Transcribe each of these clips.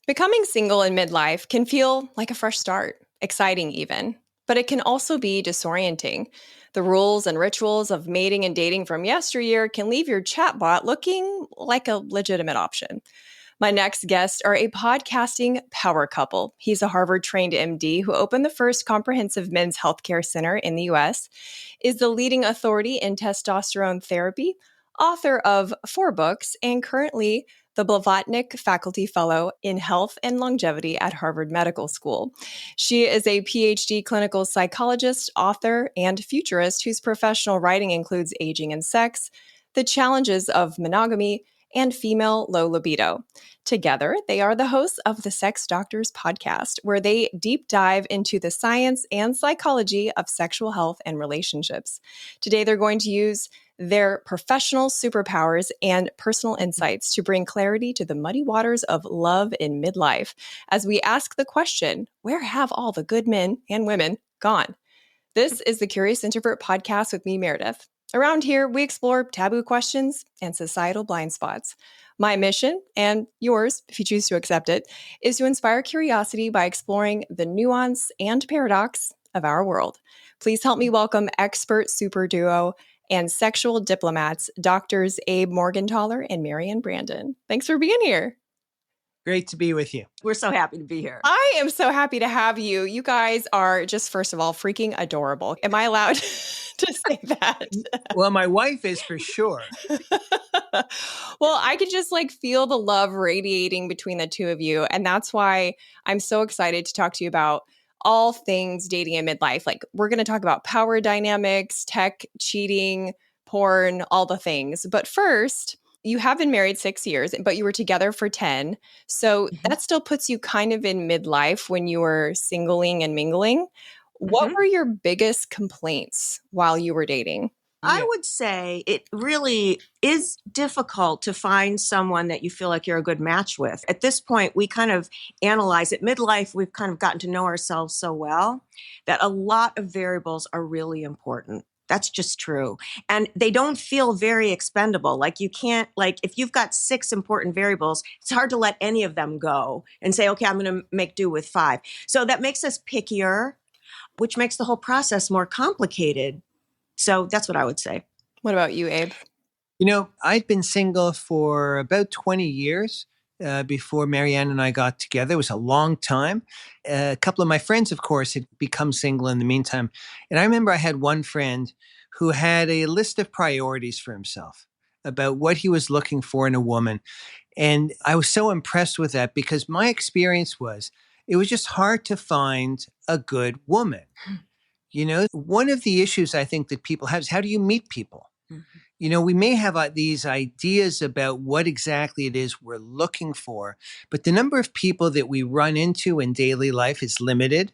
Becoming single in midlife can feel like a fresh start, exciting even, but it can also be disorienting. The rules and rituals of mating and dating from yesteryear can leave your chatbot looking like a legitimate option. My next guests are a podcasting power couple. He's a Harvard-trained MD who opened the first comprehensive men's healthcare center in the US, is the leading authority in testosterone therapy, author of 4 books, and currently the Blavatnik Faculty Fellow in Health and Longevity at Harvard Medical School. She is a PhD clinical psychologist, author, and futurist whose professional writing includes Aging and Sex, The Challenges of Monogamy, and Female Low Libido. Together, they are the hosts of the Sex Doctors podcast, where they deep dive into the science and psychology of sexual health and relationships. Today, they're going to use their professional superpowers and personal insights to bring clarity to the muddy waters of love in midlife as we ask the question, where have all the good men and women gone? This is the Curious Introvert podcast with me, Meredith. Around here, we explore taboo questions and societal blind spots. My mission, and yours, if you choose to accept it, is to inspire curiosity by exploring the nuance and paradox of our world. Please help me welcome expert super duo and sexual diplomats, Doctors Abe Morgentaler and Marianne Brandon. Thanks for being here. Great to be with you. We're so happy to be here. I am so happy to have you. You guys are just, first of all, freaking adorable. Am I allowed to say that? Well, my wife is for sure. Well, I could just feel the love radiating between the two of you. And that's why I'm so excited to talk to you about all things dating in midlife. We're going to talk about power dynamics, tech, cheating, porn, all the things. But first, you have been married 6 years, but you were together for 10. So that still puts you kind of in midlife when you were singling and mingling. What were your biggest complaints while you were dating? I would say it really is difficult to find someone that you feel like you're a good match with. At this point, we kind of analyze it. Midlife, we've kind of gotten to know ourselves so well that a lot of variables are really important. That's just true. And they don't feel very expendable. You can't, if you've got 6 important variables, it's hard to let any of them go and say, okay, I'm going to make do with 5. So that makes us pickier, which makes the whole process more complicated. So that's what I would say. What about you, Abe? I'd been single for about 20 years before Marianne and I got together. It was a long time. A couple of my friends, of course, had become single in the meantime. And I remember I had one friend who had a list of priorities for himself about what he was looking for in a woman. And I was so impressed with that because my experience was it was just hard to find a good woman. One of the issues I think that people have is how do you meet people? We may have these ideas about what exactly it is we're looking for, but the number of people that we run into in daily life is limited.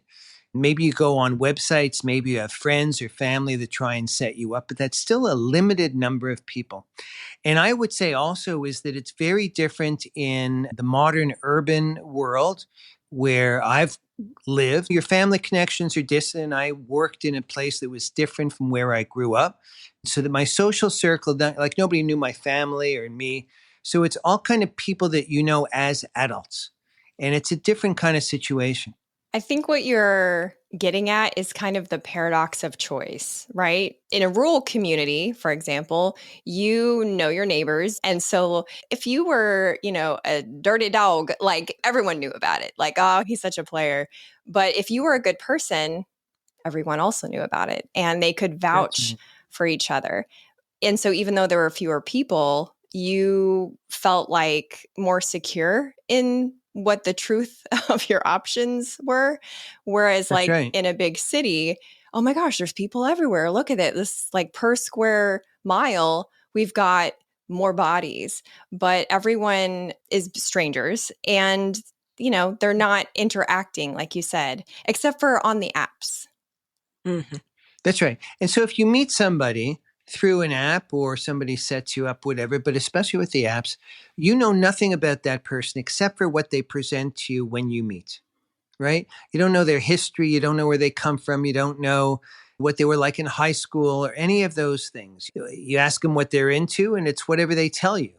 Maybe you go on websites, maybe you have friends or family that try and set you up, but that's still a limited number of people. And I would say also is that it's very different in the modern urban world where I've lived. Your family connections are distant. I worked in a place that was different from where I grew up. So that my social circle, nobody knew my family or me. So it's all kind of people that you know as adults. And it's a different kind of situation. I think what you're getting at is kind of the paradox of choice, right? In a rural community, for example, you know your neighbors. And so if you were, a dirty dog, everyone knew about it. Oh, he's such a player. But if you were a good person, everyone also knew about it. And they could vouch for each other. And so even though there were fewer people, you felt more secure in what the truth of your options were. Whereas right. In a big city, oh my gosh, there's people everywhere. Look at it. This per square mile, we've got more bodies, but everyone is strangers and, they're not interacting, like you said, except for on the apps. Mm-hmm. That's right. And so if you meet somebody through an app or somebody sets you up, whatever, but especially with the apps, you know nothing about that person except for what they present to you when you meet, right? You don't know their history. You don't know where they come from. You don't know what they were like in high school or any of those things. You ask them what they're into and it's whatever they tell you.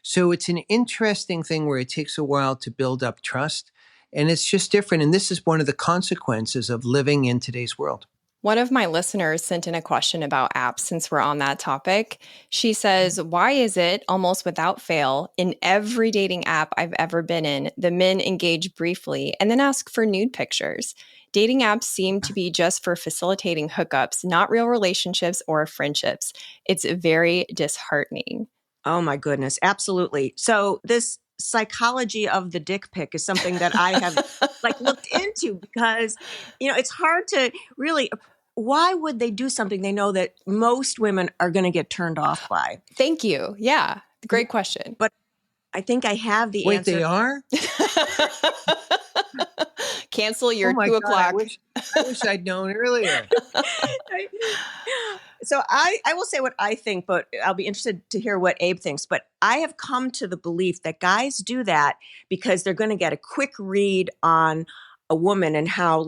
So it's an interesting thing where it takes a while to build up trust. And it's just different. And this is one of the consequences of living in today's world. One of my listeners sent in a question about apps since we're on that topic. She says, why is it almost without fail in every dating app I've ever been in, the men engage briefly and then ask for nude pictures? Dating apps seem to be just for facilitating hookups, not real relationships or friendships. It's very disheartening. Oh my goodness. Absolutely. So this psychology of the dick pic is something that I have looked into because, it's hard to really, why would they do something they know that most women are going to get turned off by? Thank you. Yeah. Great question. But I think I have the Wait, answer. they are? Cancel your Oh my 2 God, o'clock. I wish I'd known earlier. So I will say what I think, but I'll be interested to hear what Abe thinks. But I have come to the belief that guys do that because they're going to get a quick read on a woman and how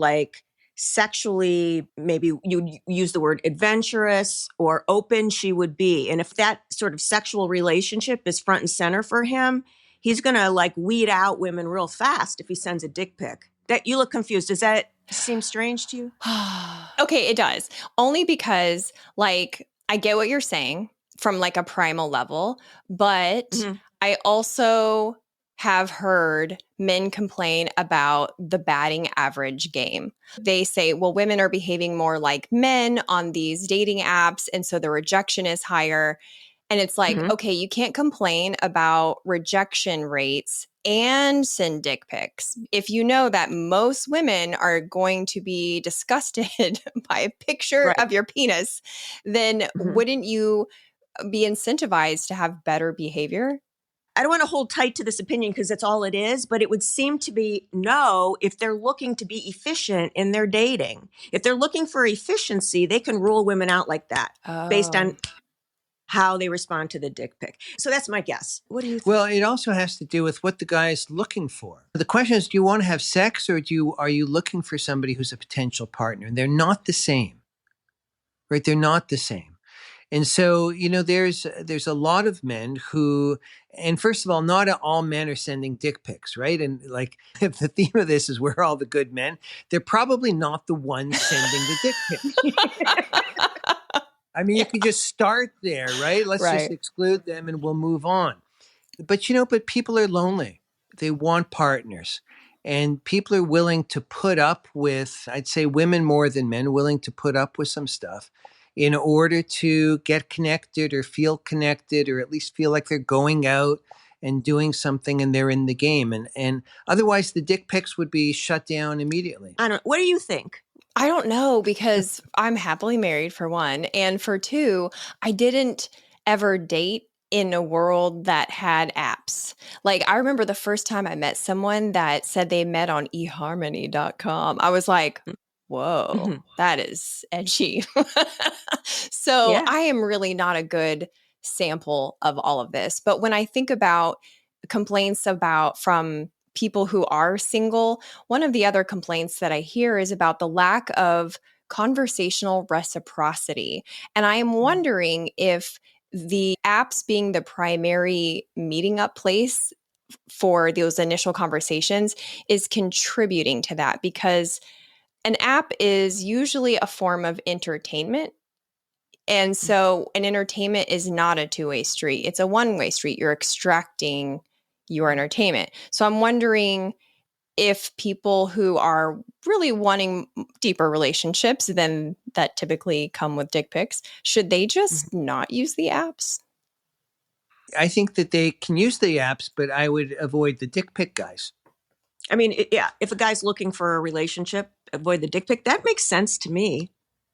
sexually, maybe you use the word adventurous or open she would be. And if that sort of sexual relationship is front and center for him, he's going to weed out women real fast if he sends a dick pic. That you look confused. Does that seem strange to you? Okay, it does. Only because I get what you're saying from a primal level, but I also have heard men complain about the batting average game. They say, well, women are behaving more like men on these dating apps, and so the rejection is higher. And it's okay, you can't complain about rejection rates and send dick pics. If you know that most women are going to be disgusted by a picture of your penis, then wouldn't you be incentivized to have better behavior? I don't want to hold tight to this opinion because that's all it is, but it would seem to be no if they're looking to be efficient in their dating. If they're looking for efficiency, they can rule women out like that based on how they respond to the dick pic. So that's my guess. What do you think? Well, it also has to do with what the guy is looking for. The question is, do you want to have sex or are you looking for somebody who's a potential partner? And they're not the same, right? They're not the same. And so, there's a lot of men who, and first of all, not all men are sending dick pics, right? And if the theme of this is we're all the good men, they're probably not the ones sending the dick pics. I mean, you could just start there, right? Let's just exclude them and we'll move on. But, but people are lonely. They want partners. And people are willing to put up with, I'd say women more than men, willing to put up with some stuff in order to get connected or feel connected or at least feel like they're going out and doing something and they're in the game. And otherwise, the dick pics would be shut down immediately. What do you think? I don't know, because I'm happily married for one. And for two, I didn't ever date in a world that had apps. I remember the first time I met someone that said they met on eharmony.com. I was like, whoa, that is edgy. So I am really not a good sample of all of this. But when I think about complaints from people who are single, one of the other complaints that I hear is about the lack of conversational reciprocity. And I am wondering if the apps being the primary meeting up place for those initial conversations is contributing to that, because an app is usually a form of entertainment. And so an entertainment is not a two-way street. It's a one-way street. You're extracting your entertainment. So I'm wondering if people who are really wanting deeper relationships than that typically come with dick pics, should they just not use the apps? I think that they can use the apps, but I would avoid the dick pic guys. I mean, if a guy's looking for a relationship, avoid the dick pic. That makes sense to me.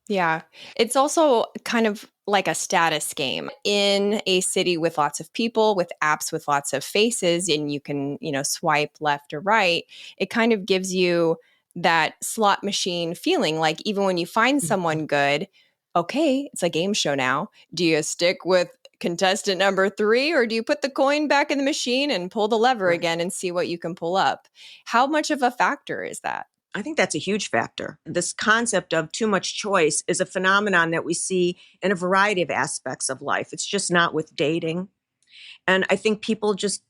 Yeah. It's also kind of like a status game in a city with lots of people, with apps with lots of faces, and you can, swipe left or right. It kind of gives you that slot machine feeling. Like even when you find someone good, okay, it's a game show now. Do you stick with contestant number 3, or do you put the coin back in the machine and pull the lever again and see what you can pull up? How much of a factor is that? I think that's a huge factor. This concept of too much choice is a phenomenon that we see in a variety of aspects of life. It's just not with dating. And I think people just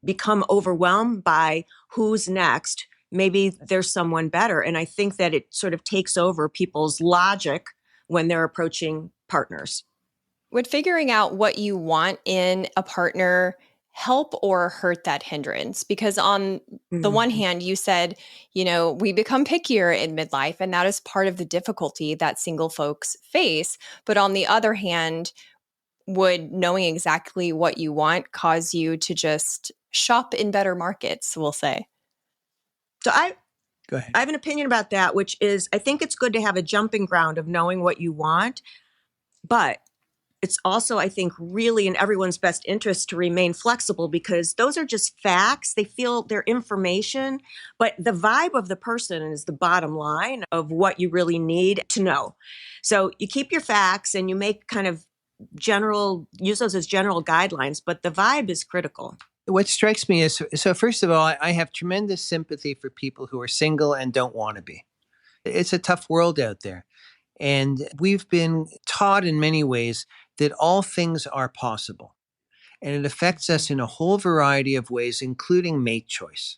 become overwhelmed by who's next. Maybe there's someone better. And I think that it sort of takes over people's logic when they're approaching partners. Would figuring out what you want in a partner help or hurt that hindrance? Because on the one hand, you said, we become pickier in midlife, and that is part of the difficulty that single folks face. But on the other hand, would knowing exactly what you want cause you to just shop in better markets, we'll say? So Go ahead. I have an opinion about that, which is I think it's good to have a jumping ground of knowing what you want, but it's also, I think, really in everyone's best interest to remain flexible because those are just facts. They feel they're information, but the vibe of the person is the bottom line of what you really need to know. So you keep your facts and you make kind of use those as general guidelines, but the vibe is critical. What strikes me is, so first of all, I have tremendous sympathy for people who are single and don't want to be. It's a tough world out there. And we've been taught in many ways that all things are possible. And it affects us in a whole variety of ways, including mate choice,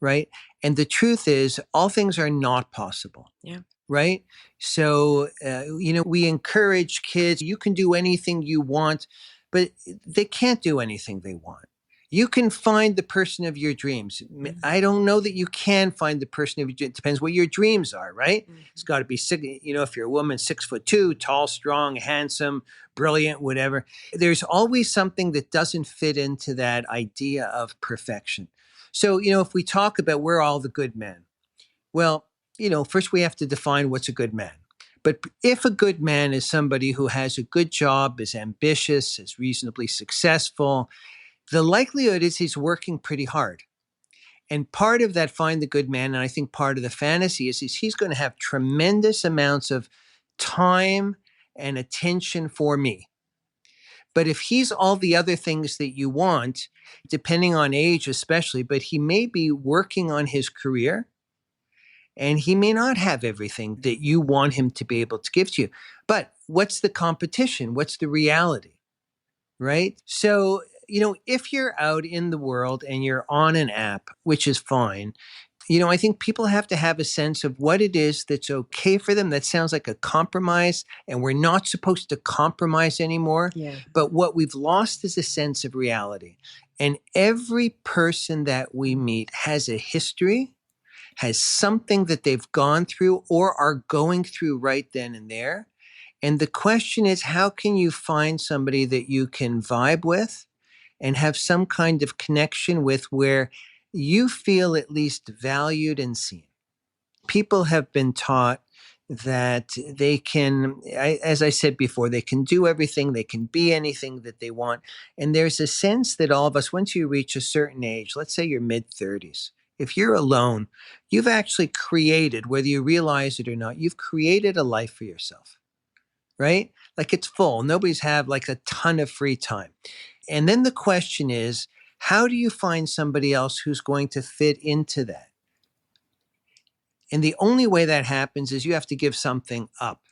right? And the truth is, all things are not possible. Yeah. Right? So, we encourage kids, you can do anything you want, but they can't do anything they want. You can find the person of your dreams. I don't know that you can find the person of your dreams. It depends what your dreams are, right? It's got to be, if you're a woman, 6'2", tall, strong, handsome, brilliant, whatever. There's always something that doesn't fit into that idea of perfection. So, if we talk about we're all the good men, well, first we have to define what's a good man. But if a good man is somebody who has a good job, is ambitious, is reasonably successful, the likelihood is he's working pretty hard. And part of that find the good man, and I think part of the fantasy is he's going to have tremendous amounts of time and attention for me. But if he's all the other things that you want, depending on age especially, but he may be working on his career, and he may not have everything that you want him to be able to give to you. But what's the competition? What's the reality? Right? So, if you're out in the world and you're on an app, which is fine, I think people have to have a sense of what it is that's okay for them. That sounds like a compromise, and we're not supposed to compromise anymore. Yeah. But what we've lost is a sense of reality. And every person that we meet has a history, has something that they've gone through or are going through right then and there. And the question is, how can you find somebody that you can vibe with and have some kind of connection with where you feel at least valued and seen? People have been taught that they can, as I said before, they can do everything, they can be anything that they want. And there's a sense that all of us, once you reach a certain age, let's say you're mid-30s, if you're alone, you've actually created, whether you realize it or not, you've created a life for yourself, right? Like it's full. Nobody's have like a ton of free time. And then the question is, how do you find somebody else who's going to fit into that? And the only way that happens is you have to give something up.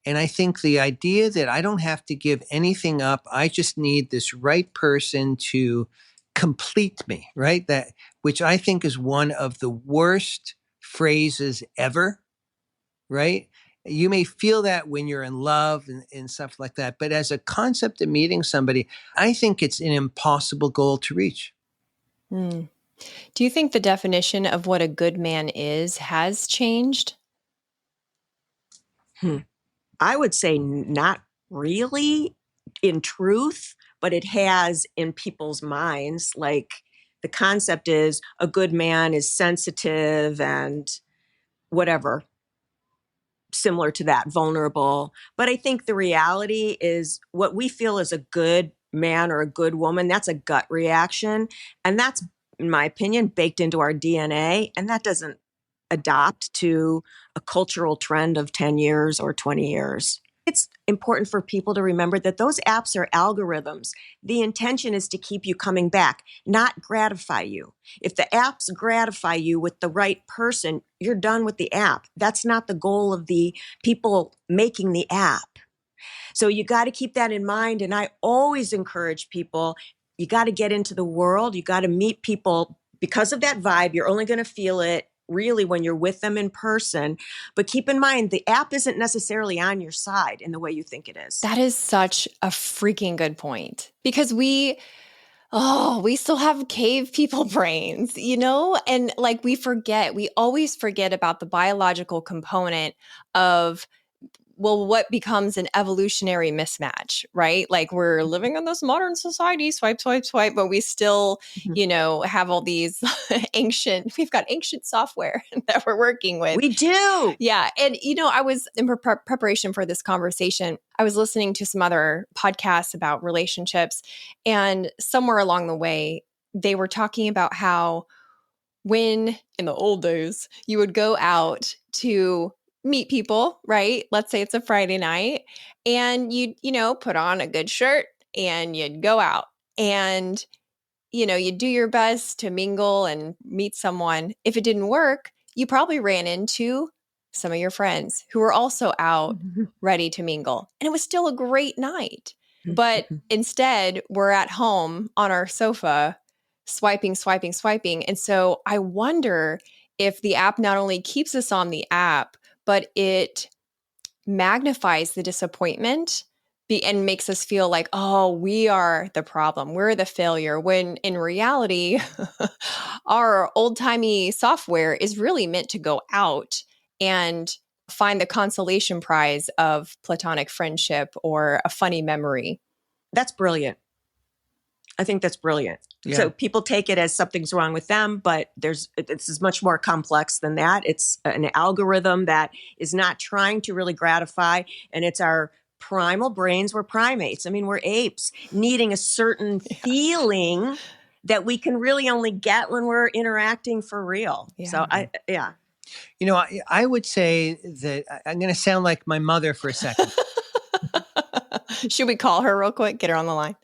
And I think the idea that I don't have to give anything up, I just need this right person to complete me, right? That, which I think is one of the worst phrases ever, right? You may feel that when you're in love and stuff like that. But as a concept of meeting somebody, I think it's an impossible goal to reach. Do you think the definition of what a good man is has changed? I would say not really in truth, but it has in people's minds. Like the concept is a good man is sensitive and whatever, similar to that, vulnerable. But I think the reality is what we feel is a good man or a good woman, that's a gut reaction. And that's, in my opinion, baked into our DNA. And that doesn't adopt to a cultural trend of 10 years or 20 years. It's important for people to remember that those apps are algorithms. The intention is to keep you coming back, not gratify you. If the apps gratify you with the right person, you're done with the app. That's not the goal of the people making the app. So you got to keep that in mind. And I always encourage people, you got to get into the world. You got to meet people because of that vibe. You're only going to feel it really when you're with them in person. But keep in mind, the app isn't necessarily on your side in the way you think it is. That is such a freaking good point, because we still have cave people brains, and like we always forget about the biological component of, well, what becomes an evolutionary mismatch, right? Like we're living in this modern society, swipe, swipe, swipe, but we still, have all these we've got ancient software that we're working with. We do. Yeah. And, I was in preparation for this conversation, I was listening to some other podcasts about relationships, and somewhere along the way, they were talking about how when in the old days, you would go out to meet people, right? Let's say it's a Friday night, and you'd, put on a good shirt and you'd go out and, you'd do your best to mingle and meet someone. If it didn't work, you probably ran into some of your friends who were also out ready to mingle. And it was still a great night. But instead, we're at home on our sofa, swiping, swiping, swiping. And so I wonder if the app not only keeps us on the app, but it magnifies the disappointment and makes us feel like, oh, we are the problem. We're the failure. When in reality, our old-timey software is really meant to go out and find the consolation prize of platonic friendship or a funny memory. That's brilliant. I think that's brilliant. Yeah. So people take it as something's wrong with them, but it's much more complex than that. It's an algorithm that is not trying to really gratify, and it's our primal brains. We're primates. I mean, we're apes needing a certain feeling that we can really only get when we're interacting for real. Yeah. So I would say that I'm going to sound like my mother for a second. Should we call her real quick? Get her on the line.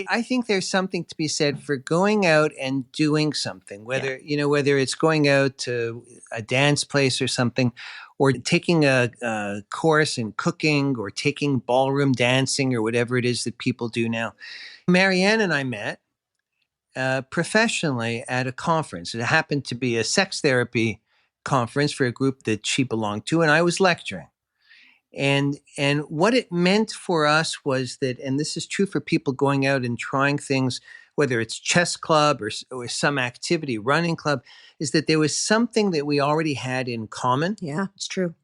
I think there's something to be said for going out and doing something, whether it's going out to a dance place or something, or taking a course in cooking, or taking ballroom dancing, or whatever it is that people do now. Marianne and I met professionally at a conference. It happened to be a sex therapy conference for a group that she belonged to, and I was lecturing. And what it meant for us was that, and this is true for people going out and trying things, whether it's chess club or some activity, running club, is that there was something that we already had in common. Yeah, it's true.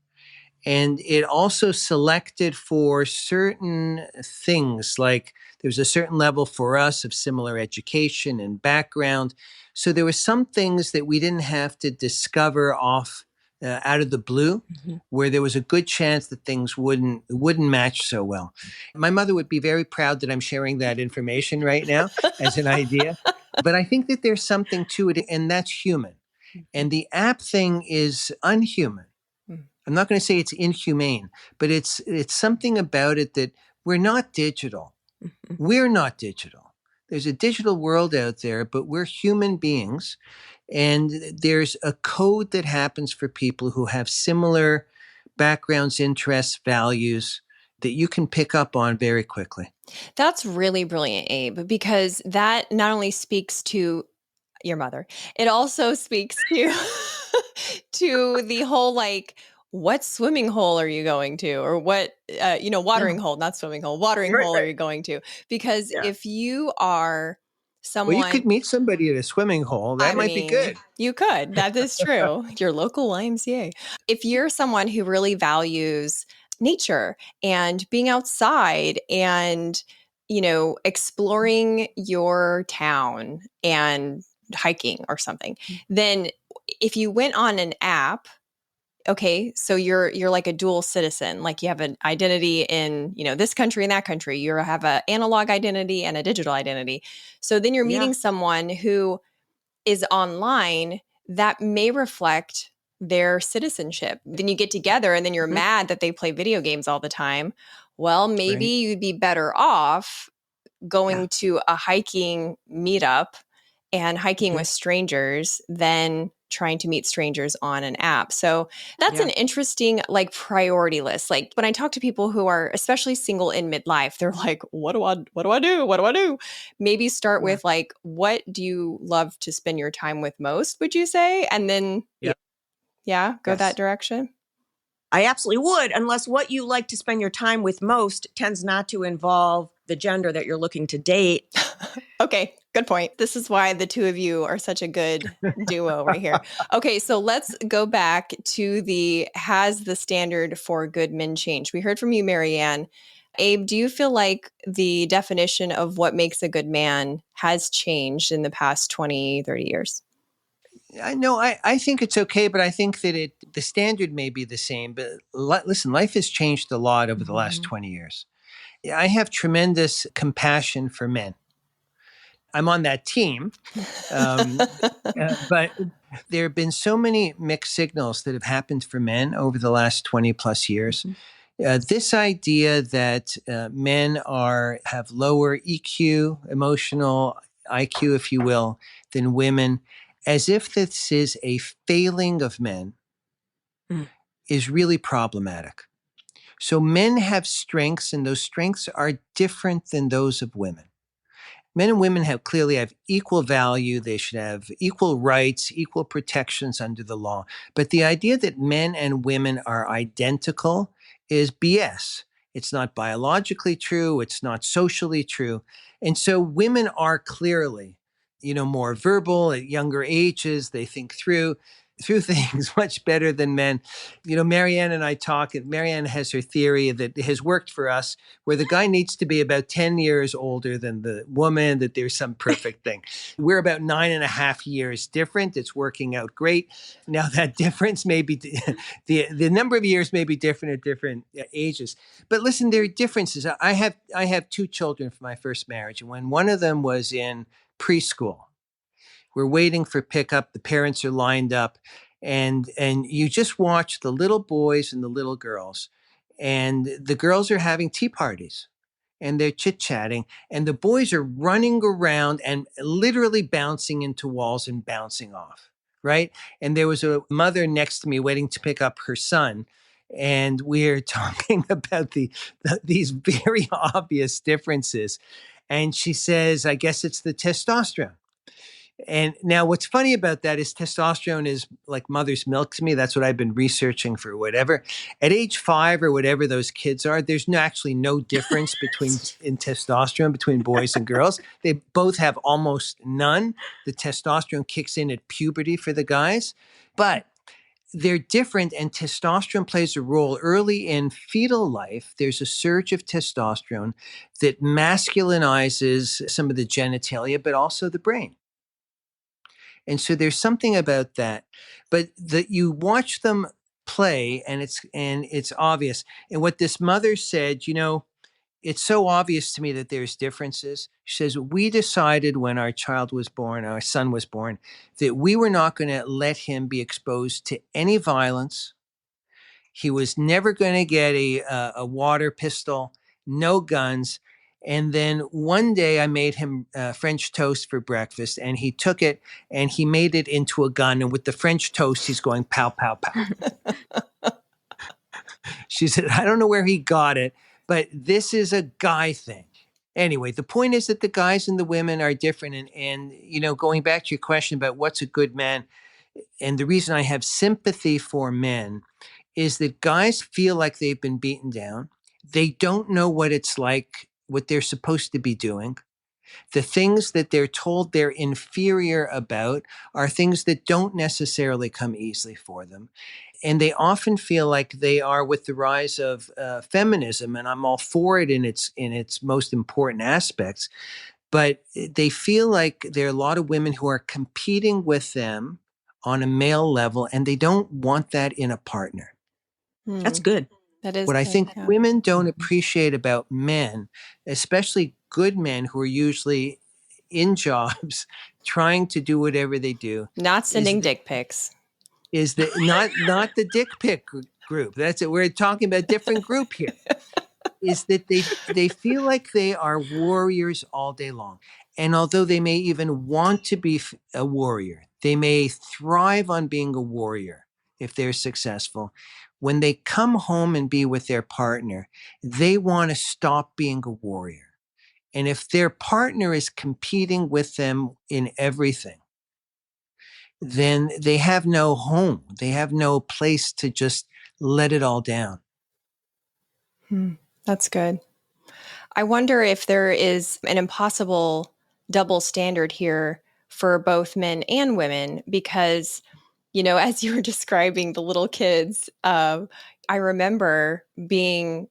And it also selected for certain things, like there was a certain level for us of similar education and background. So there were some things that we didn't have to discover out of the blue, where there was a good chance that things wouldn't match so well. My mother would be very proud that I'm sharing that information right now as an idea. But I think that there's something to it, and that's human. And the app thing is unhuman. I'm not going to say it's inhumane, but it's something about it that we're not digital. We're not digital. There's a digital world out there, but we're human beings. And there's a code that happens for people who have similar backgrounds, interests, values that you can pick up on very quickly. That's really brilliant, Abe, because that not only speaks to your mother, it also speaks to to the whole, like, what swimming hole are you going to? Or what, watering hole, not swimming hole, watering hole are you going to? Because if you are someone... Well, you could meet somebody at a swimming hole. That might be good. You could. That is true. Your local YMCA. If you're someone who really values nature and being outside and, exploring your town and hiking or something, then if you went on an app, okay, so you're like a dual citizen, like you have an identity in, this country and that country. You have an analog identity and a digital identity. So then you're meeting someone who is online that may reflect their citizenship. Then you get together and then you're mad that they play video games all the time. Well, maybe you'd be better off going to a hiking meetup and hiking with strangers than trying to meet strangers on an app. So that's Yeah. an interesting like priority list. Like when I talk to people who are especially single in midlife, they're like, what do I do? What do I do? Maybe start with like, what do you love to spend your time with most, would you say? And then, go that direction. I absolutely would, unless what you like to spend your time with most tends not to involve the gender that you're looking to date. Okay, good point. This is why the two of you are such a good duo right here. Okay, so let's go back to has the standard for good men changed? We heard from you, Marianne. Abe, do you feel like the definition of what makes a good man has changed in the past 20, 30 years? I think it's okay, but I think that the standard may be the same. But listen, life has changed a lot over the last 20 years. I have tremendous compassion for men. I'm on that team. But there have been so many mixed signals that have happened for men over the last 20 plus years. This idea that men have lower EQ, emotional IQ, if you will, than women, as if this is a failing of men, is really problematic. So men have strengths, and those strengths are different than those of women. Men and women clearly have equal value. They should have equal rights, equal protections under the law. But the idea that men and women are identical is BS. It's not biologically true. It's not socially true. And so women are clearly, more verbal at younger ages. They think through things much better than men. Marianne and I talk, and Marianne has her theory that has worked for us, where the guy needs to be about 10 years older than the woman, that there's some perfect thing. We're about 9.5 years different. It's working out great. Now that difference may be, the number of years may be different at different ages. But listen, there are differences. I have 2 children from my first marriage. And when one of them was in preschool, we're waiting for pickup. The parents are lined up, and you just watch the little boys and the little girls, and the girls are having tea parties, and they're chit-chatting, and the boys are running around and literally bouncing into walls and bouncing off, right? And there was a mother next to me waiting to pick up her son, and we're talking about these very obvious differences. And she says, I guess it's the testosterone. And now what's funny about that is testosterone is like mother's milk to me. That's what I've been researching for whatever. At age 5 or whatever those kids are, there's actually no difference in testosterone between boys and girls. They both have almost none. The testosterone kicks in at puberty for the guys, but they're different, and testosterone plays a role early in fetal life. There's a surge of testosterone that masculinizes some of the genitalia, but also the brain. And so there's something about that, but that you watch them play, and it's obvious. And what this mother said, it's so obvious to me that there's differences. She says, we decided when our son was born, that we were not going to let him be exposed to any violence. He was never going to get a water pistol, no guns. And then one day I made him French toast for breakfast, and he took it and he made it into a gun. And with the French toast, he's going pow, pow, pow. She said, I don't know where he got it, but this is a guy thing. Anyway, the point is that the guys and the women are different. And going back to your question about what's a good man, and the reason I have sympathy for men is that guys feel like they've been beaten down. They don't know what it's like, what they're supposed to be doing. The things that they're told they're inferior about are things that don't necessarily come easily for them. And they often feel like they are, with the rise of feminism, and I'm all for it in its most important aspects, but they feel like there are a lot of women who are competing with them on a male level, and they don't want that in a partner. That's good. That is what I think women don't appreciate about men, especially good men who are usually in jobs, trying to do whatever they do. Not sending dick pics. Is that not the dick pic group? That's it. We're talking about a different group here. is that they feel like they are warriors all day long. And although they may even want to be a warrior, they may thrive on being a warrior if they're successful. When they come home and be with their partner, they want to stop being a warrior. And if their partner is competing with them in everything, then they have no home. They have no place to just let it all down. That's good. I wonder if there is an impossible double standard here for both men and women, because, as you were describing the little kids, I remember being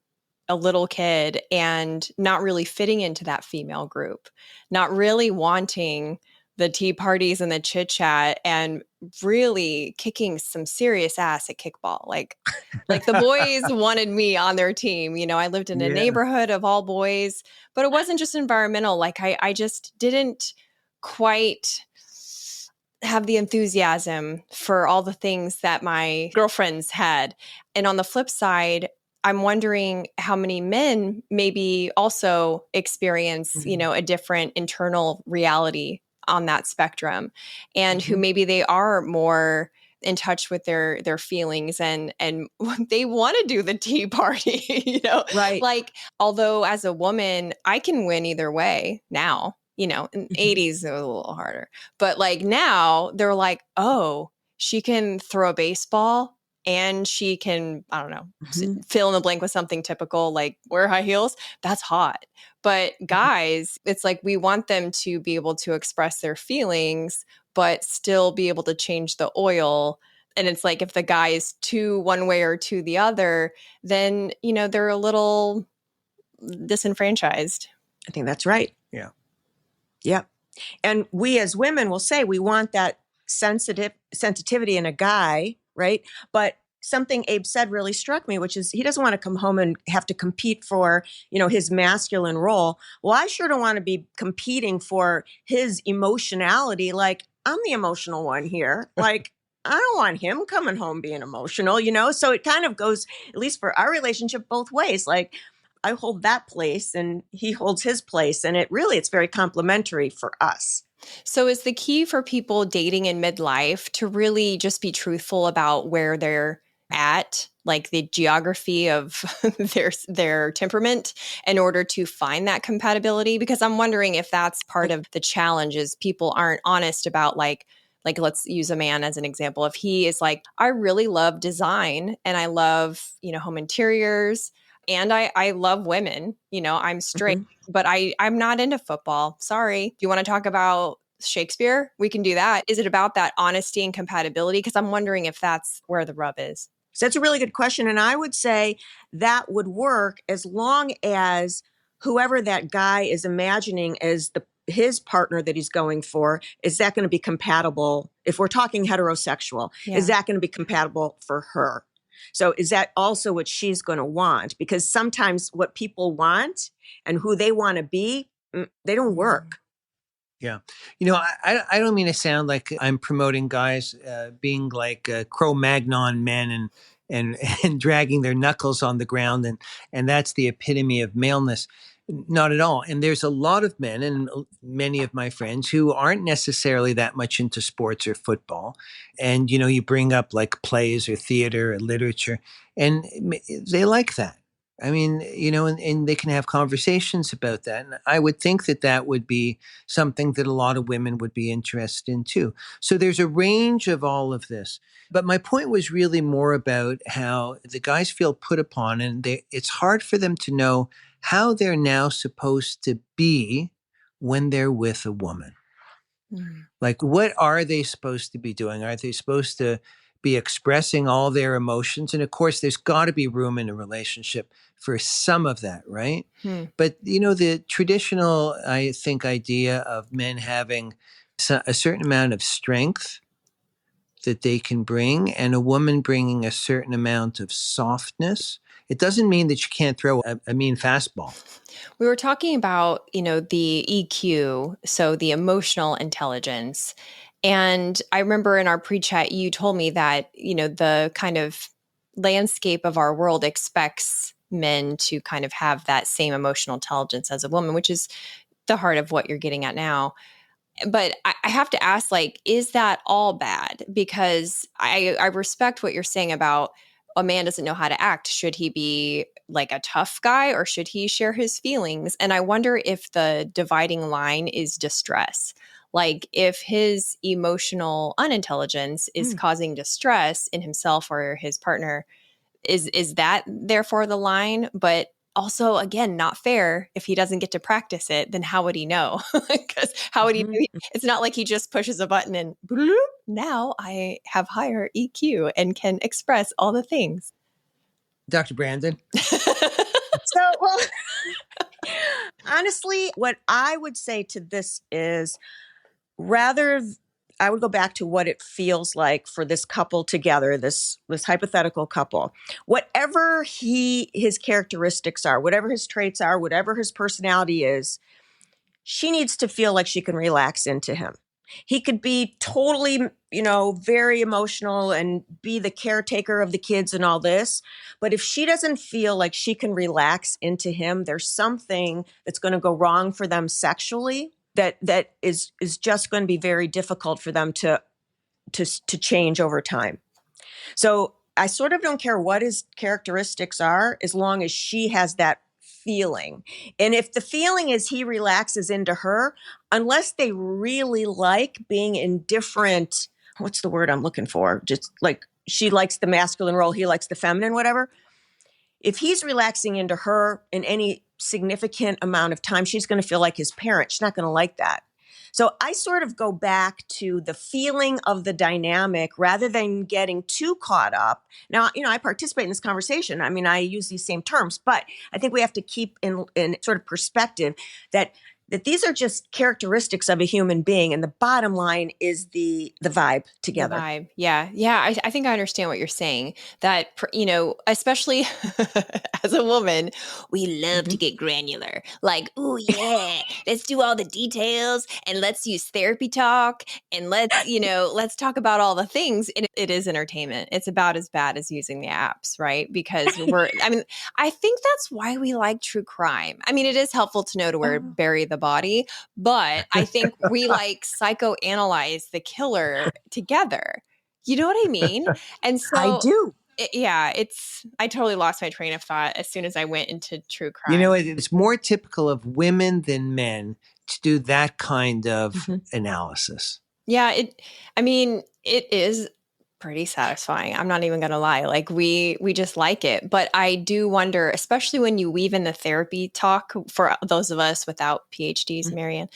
a little kid and not really fitting into that female group, not really wanting the tea parties and the chit chat, and really kicking some serious ass at kickball. Like the boys wanted me on their team. I lived in a neighborhood of all boys, but it wasn't just environmental. Like I just didn't quite have the enthusiasm for all the things that my girlfriends had. And on the flip side, I'm wondering how many men maybe also experience, a different internal reality on that spectrum, and who maybe they are more in touch with their feelings and they want to do the tea party, Right. Like, although as a woman, I can win either way now, in the 80s, it was a little harder. But like now they're like, oh, she can throw a baseball and she can, I don't know, fill in the blank with something typical, like wear high heels. That's hot. But guys, it's like we want them to be able to express their feelings, but still be able to change the oil. And it's like if the guy is too one way or to the other, then, they're a little disenfranchised. I think that's right. Yeah. Yeah. And we as women will say we want that sensitivity in a guy, right? But something Abe said really struck me, which is he doesn't want to come home and have to compete for, his masculine role. Well, I sure don't want to be competing for his emotionality. Like, I'm the emotional one here. Like, I don't want him coming home being emotional, So it kind of goes, at least for our relationship, both ways. Like, I hold that place and he holds his place. And it's very complimentary for us. So is the key for people dating in midlife to really just be truthful about where they're at, like the geography of their temperament, in order to find that compatibility? Because I'm wondering if that's part of the challenge, is people aren't honest about like let's use a man as an example. If he is like, I really love design and I love, home interiors, and I love women, I'm straight, but I'm not into football. Sorry. Do you want to talk about Shakespeare? We can do that. Is it about that honesty and compatibility? Because I'm wondering if that's where the rub is. So that's a really good question. And I would say that would work as long as whoever that guy is imagining as his partner that he's going for, is that going to be compatible? If we're talking heterosexual, is that going to be compatible for her? So is that also what she's going to want? Because sometimes what people want and who they want to be, they don't work. Yeah. I don't mean to sound like I'm promoting guys being like Cro-Magnon men and dragging their knuckles on the ground. And that's the epitome of maleness. Not at all. And there's a lot of men and many of my friends who aren't necessarily that much into sports or football. And, you bring up like plays or theater or literature, and they like that. I mean, and they can have conversations about that. And I would think that that would be something that a lot of women would be interested in too. So there's a range of all of this. But my point was really more about how the guys feel put upon, and it's hard for them to know how they're now supposed to be when they're with a woman. Like, what are they supposed to be doing? Are they supposed to be expressing all their emotions? And of course, there's got to be room in a relationship for some of that, right? But, the traditional, I think, idea of men having a certain amount of strength that they can bring, and a woman bringing a certain amount of softness. It doesn't mean that you can't throw a mean fastball. We were talking about, the EQ, so the emotional intelligence. And I remember in our pre-chat, you told me that, the kind of landscape of our world expects men to kind of have that same emotional intelligence as a woman, which is the heart of what you're getting at now. But I have to ask, like, is that all bad? Because I respect what you're saying about a man doesn't know how to act. Should he be like a tough guy or should he share his feelings? And I wonder if the dividing line is distress. Like if his emotional unintelligence is causing distress in himself or his partner, is that therefore the line? But also, again, not fair. If he doesn't get to practice it, then how would he know? Because how would he know? It's not like he just pushes a button and bloop, now I have higher EQ and can express all the things. Dr. Brandon? So, well, honestly, what I would say to this is I would go back to what it feels like for this couple together, this hypothetical couple. Whatever his characteristics are, whatever his traits are, whatever his personality is, she needs to feel like she can relax into him. He could be totally, very emotional and be the caretaker of the kids and all this. But if she doesn't feel like she can relax into him, there's something that's going to go wrong for them sexually that is just going to be very difficult for them to change over time. So I sort of don't care what his characteristics are as long as she has that feeling. And if the feeling is he relaxes into her, unless they really like being in different, what's the word I'm looking for? Just like she likes the masculine role, he likes the feminine, whatever. If he's relaxing into her in any significant amount of time, she's going to feel like his parent. She's not going to like that. So I sort of go back to the feeling of the dynamic rather than getting too caught up. Now, I participate in this conversation. I mean, I use these same terms, but I think we have to keep in sort of perspective that these are just characteristics of a human being. And the bottom line is the vibe together. The vibe. Yeah. Yeah. I think I understand what you're saying. That, especially as a woman, we love to get granular. Like, oh, yeah, let's do all the details and let's use therapy talk and let's talk about all the things. And it is entertainment. It's about as bad as using the apps, right? Because I think that's why we like true crime. I mean, it is helpful to know to bury the body, but I think we like psychoanalyze the killer together. You know what I mean? And so I do. I totally lost my train of thought as soon as I went into true crime. It's more typical of women than men to do that kind of analysis. Yeah, it is pretty satisfying. I'm not even going to lie. Like we just like it. But I do wonder, especially when you weave in the therapy talk for those of us without PhDs, Marianne,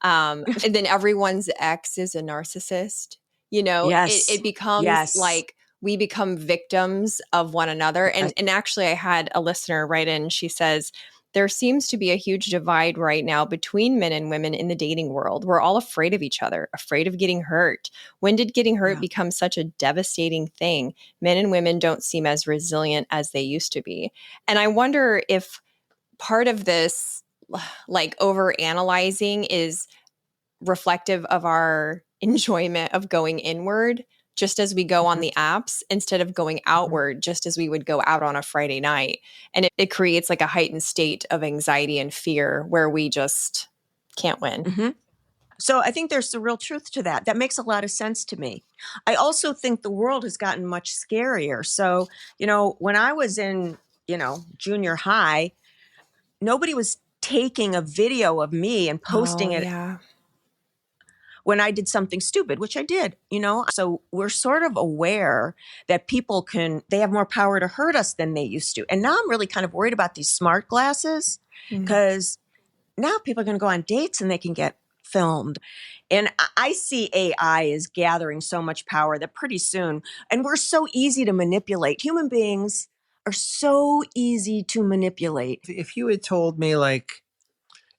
and then everyone's ex is a narcissist. Yes. It becomes like we become victims of one another. And actually I had a listener write in, she says, there seems to be a huge divide right now between men and women in the dating world. We're all afraid of each other, afraid of getting hurt. When did getting hurt become such a devastating thing? Men and women don't seem as resilient as they used to be. And I wonder if part of this, like over analyzing, is reflective of our enjoyment of going inward just as we go on the apps instead of going outward just as we would go out on a Friday night. And it creates like a heightened state of anxiety and fear where we just can't win. So I think there's the real truth to that. That makes a lot of sense to me. I also think the world has gotten much scarier. So, when I was in, junior high, nobody was taking a video of me and posting it when I did something stupid, which I did, So we're sort of aware that people they have more power to hurt us than they used to. And now I'm really kind of worried about these smart glasses because now people are going to go on dates and they can get filmed. And I see AI is gathering so much power that pretty soon, and we're so easy to manipulate. Human beings are so easy to manipulate. If you had told me,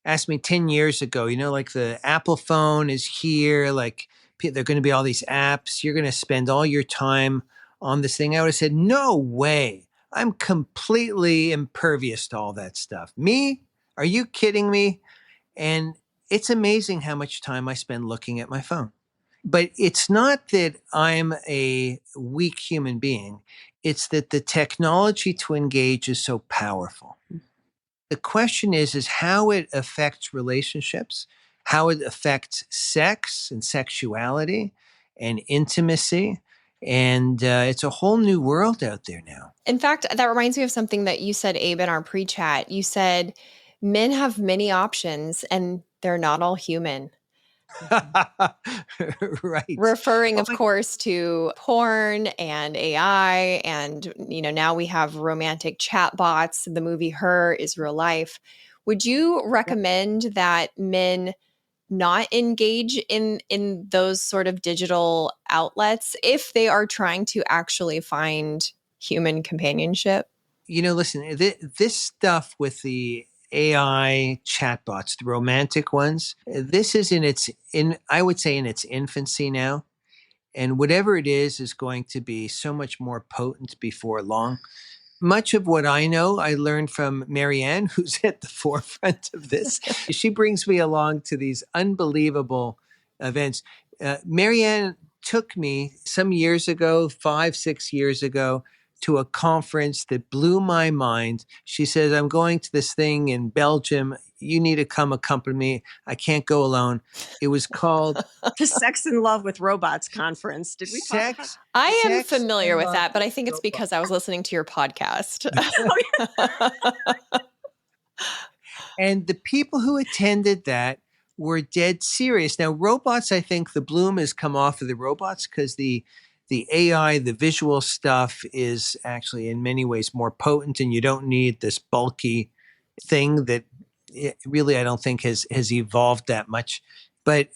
asked me 10 years ago, like the Apple phone is here, like there are going to be all these apps, you're going to spend all your time on this thing, I would have said, no way. I'm completely impervious to all that stuff. Me? Are you kidding me? And it's amazing how much time I spend looking at my phone. But it's not that I'm a weak human being. It's that the technology to engage is so powerful. The question is how it affects relationships, how it affects sex and sexuality and intimacy. And it's a whole new world out there now. In fact, that reminds me of something that you said, Abe, in our pre-chat. You said men have many options and they're not all human. Right. Referring, of course, to porn and AI. And, now we have romantic chatbots. The movie Her is real life. Would you recommend that men not engage in those sort of digital outlets if they are trying to actually find human companionship? Listen, this stuff with the AI chatbots, the romantic ones, this is I would say in its infancy now. And whatever it is going to be so much more potent before long. Much of what I know, I learned from Marianne, who's at the forefront of this. She brings me along to these unbelievable events. Marianne took me some years ago, 5-6 years ago, to a conference that blew my mind. She says, I'm going to this thing in Belgium. You need to come accompany me. I can't go alone. It was called The Sex and Love with Robots conference. Did we talk about? I am familiar with that, but I think it's because I was listening to your podcast. And the people who attended that were dead serious. Now, robots, I think the bloom has come off of the robots because the AI, the visual stuff is actually in many ways more potent, and you don't need this bulky thing that really I don't think has evolved that much. But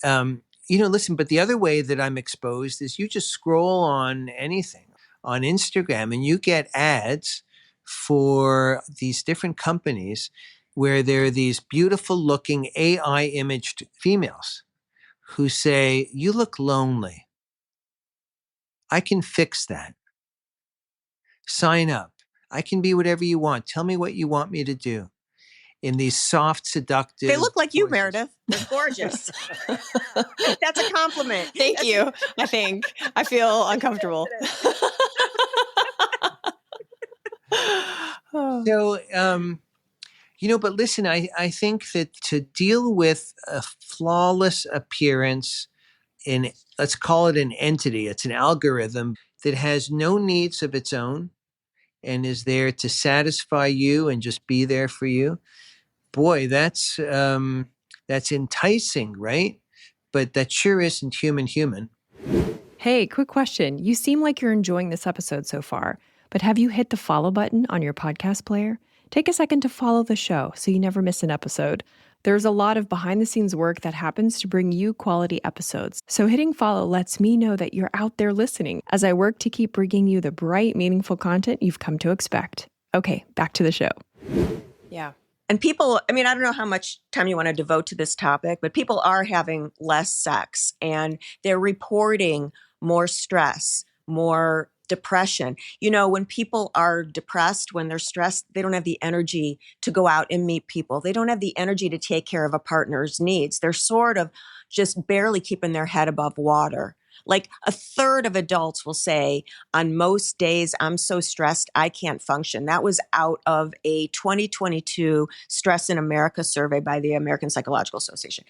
listen, but the other way that I'm exposed is you just scroll on anything on Instagram and you get ads for these different companies where there are these beautiful looking AI imaged females who say, you look lonely. I can fix that. Sign up. I can be whatever you want. Tell me what you want me to do. In these soft, seductive. They look like you, voices. Meredith. They're gorgeous. That's a compliment. Thank you. I think I feel uncomfortable. So, but listen, I think that to deal with a flawless appearance let's call it an entity, it's an algorithm that has no needs of its own and is there to satisfy you and just be there for you. Boy, that's enticing, right? But that sure isn't human. Hey, quick question. You seem like you're enjoying this episode so far, but have you hit the follow button on your podcast player? Take a second to follow the show so you never miss an episode. There's a lot of behind-the-scenes work that happens to bring you quality episodes. So hitting follow lets me know that you're out there listening as I work to keep bringing you the bright, meaningful content you've come to expect. Okay, back to the show. Yeah. And people, I don't know how much time you want to devote to this topic, but people are having less sex and they're reporting more stress, more depression. When people are depressed, when they're stressed, they don't have the energy to go out and meet people. They don't have the energy to take care of a partner's needs. They're sort of just barely keeping their head above water. Like a third of adults will say, on most days, I'm so stressed, I can't function. That was out of a 2022 Stress in America survey by the American Psychological Association.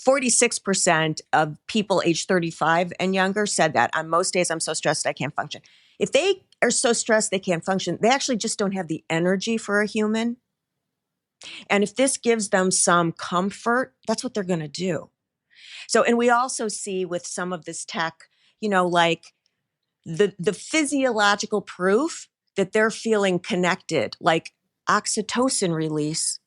46% of people age 35 and younger said that on most days, I'm so stressed, I can't function. If they are so stressed, they can't function, they actually just don't have the energy for a human. And if this gives them some comfort, that's what they're going to do. So, and we also see with some of this tech, like the physiological proof that they're feeling connected, like oxytocin release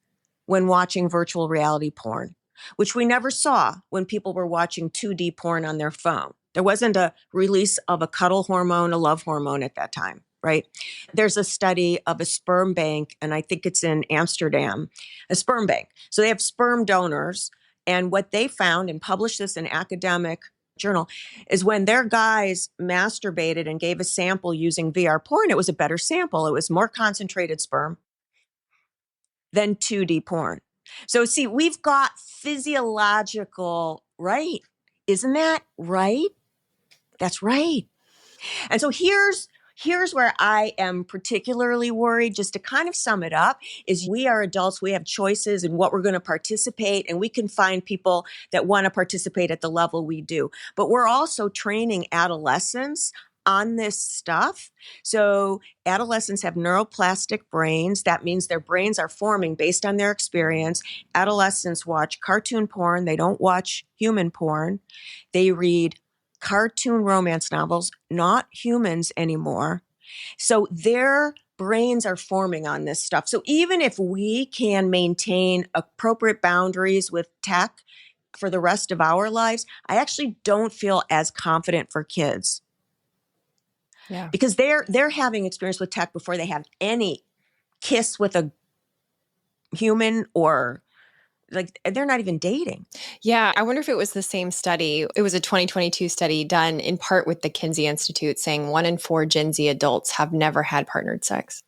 when watching virtual reality porn, which we never saw when people were watching 2D porn on their phone. There wasn't a release of a cuddle hormone, a love hormone at that time, right? There's a study of a sperm bank, and I think it's in Amsterdam, a sperm bank. So they have sperm donors. And what they found, and published this in academic journal, is when their guys masturbated and gave a sample using VR porn, it was a better sample. It was more concentrated sperm than 2D porn. So see, we've got physiological, right? Isn't that right? That's right. And so here's Here's where I am particularly worried, just to kind of sum it up, is we are adults, we have choices in what we're going to participate, and we can find people that want to participate at the level we do. But we're also training adolescents on this stuff. So adolescents have neuroplastic brains. That means their brains are forming based on their experience. Adolescents watch cartoon porn. They don't watch human porn. They read cartoon romance novels, not humans anymore. So their brains are forming on this stuff. So even if we can maintain appropriate boundaries with tech for the rest of our lives, I actually don't feel as confident for kids. Yeah. Because they're having experience with tech before they have any kiss with a human, or like they're not even dating. Yeah, I wonder if it was the same study. It was a 2022 study done in part with the Kinsey Institute saying 1 in 4 Gen Z adults have never had partnered sex.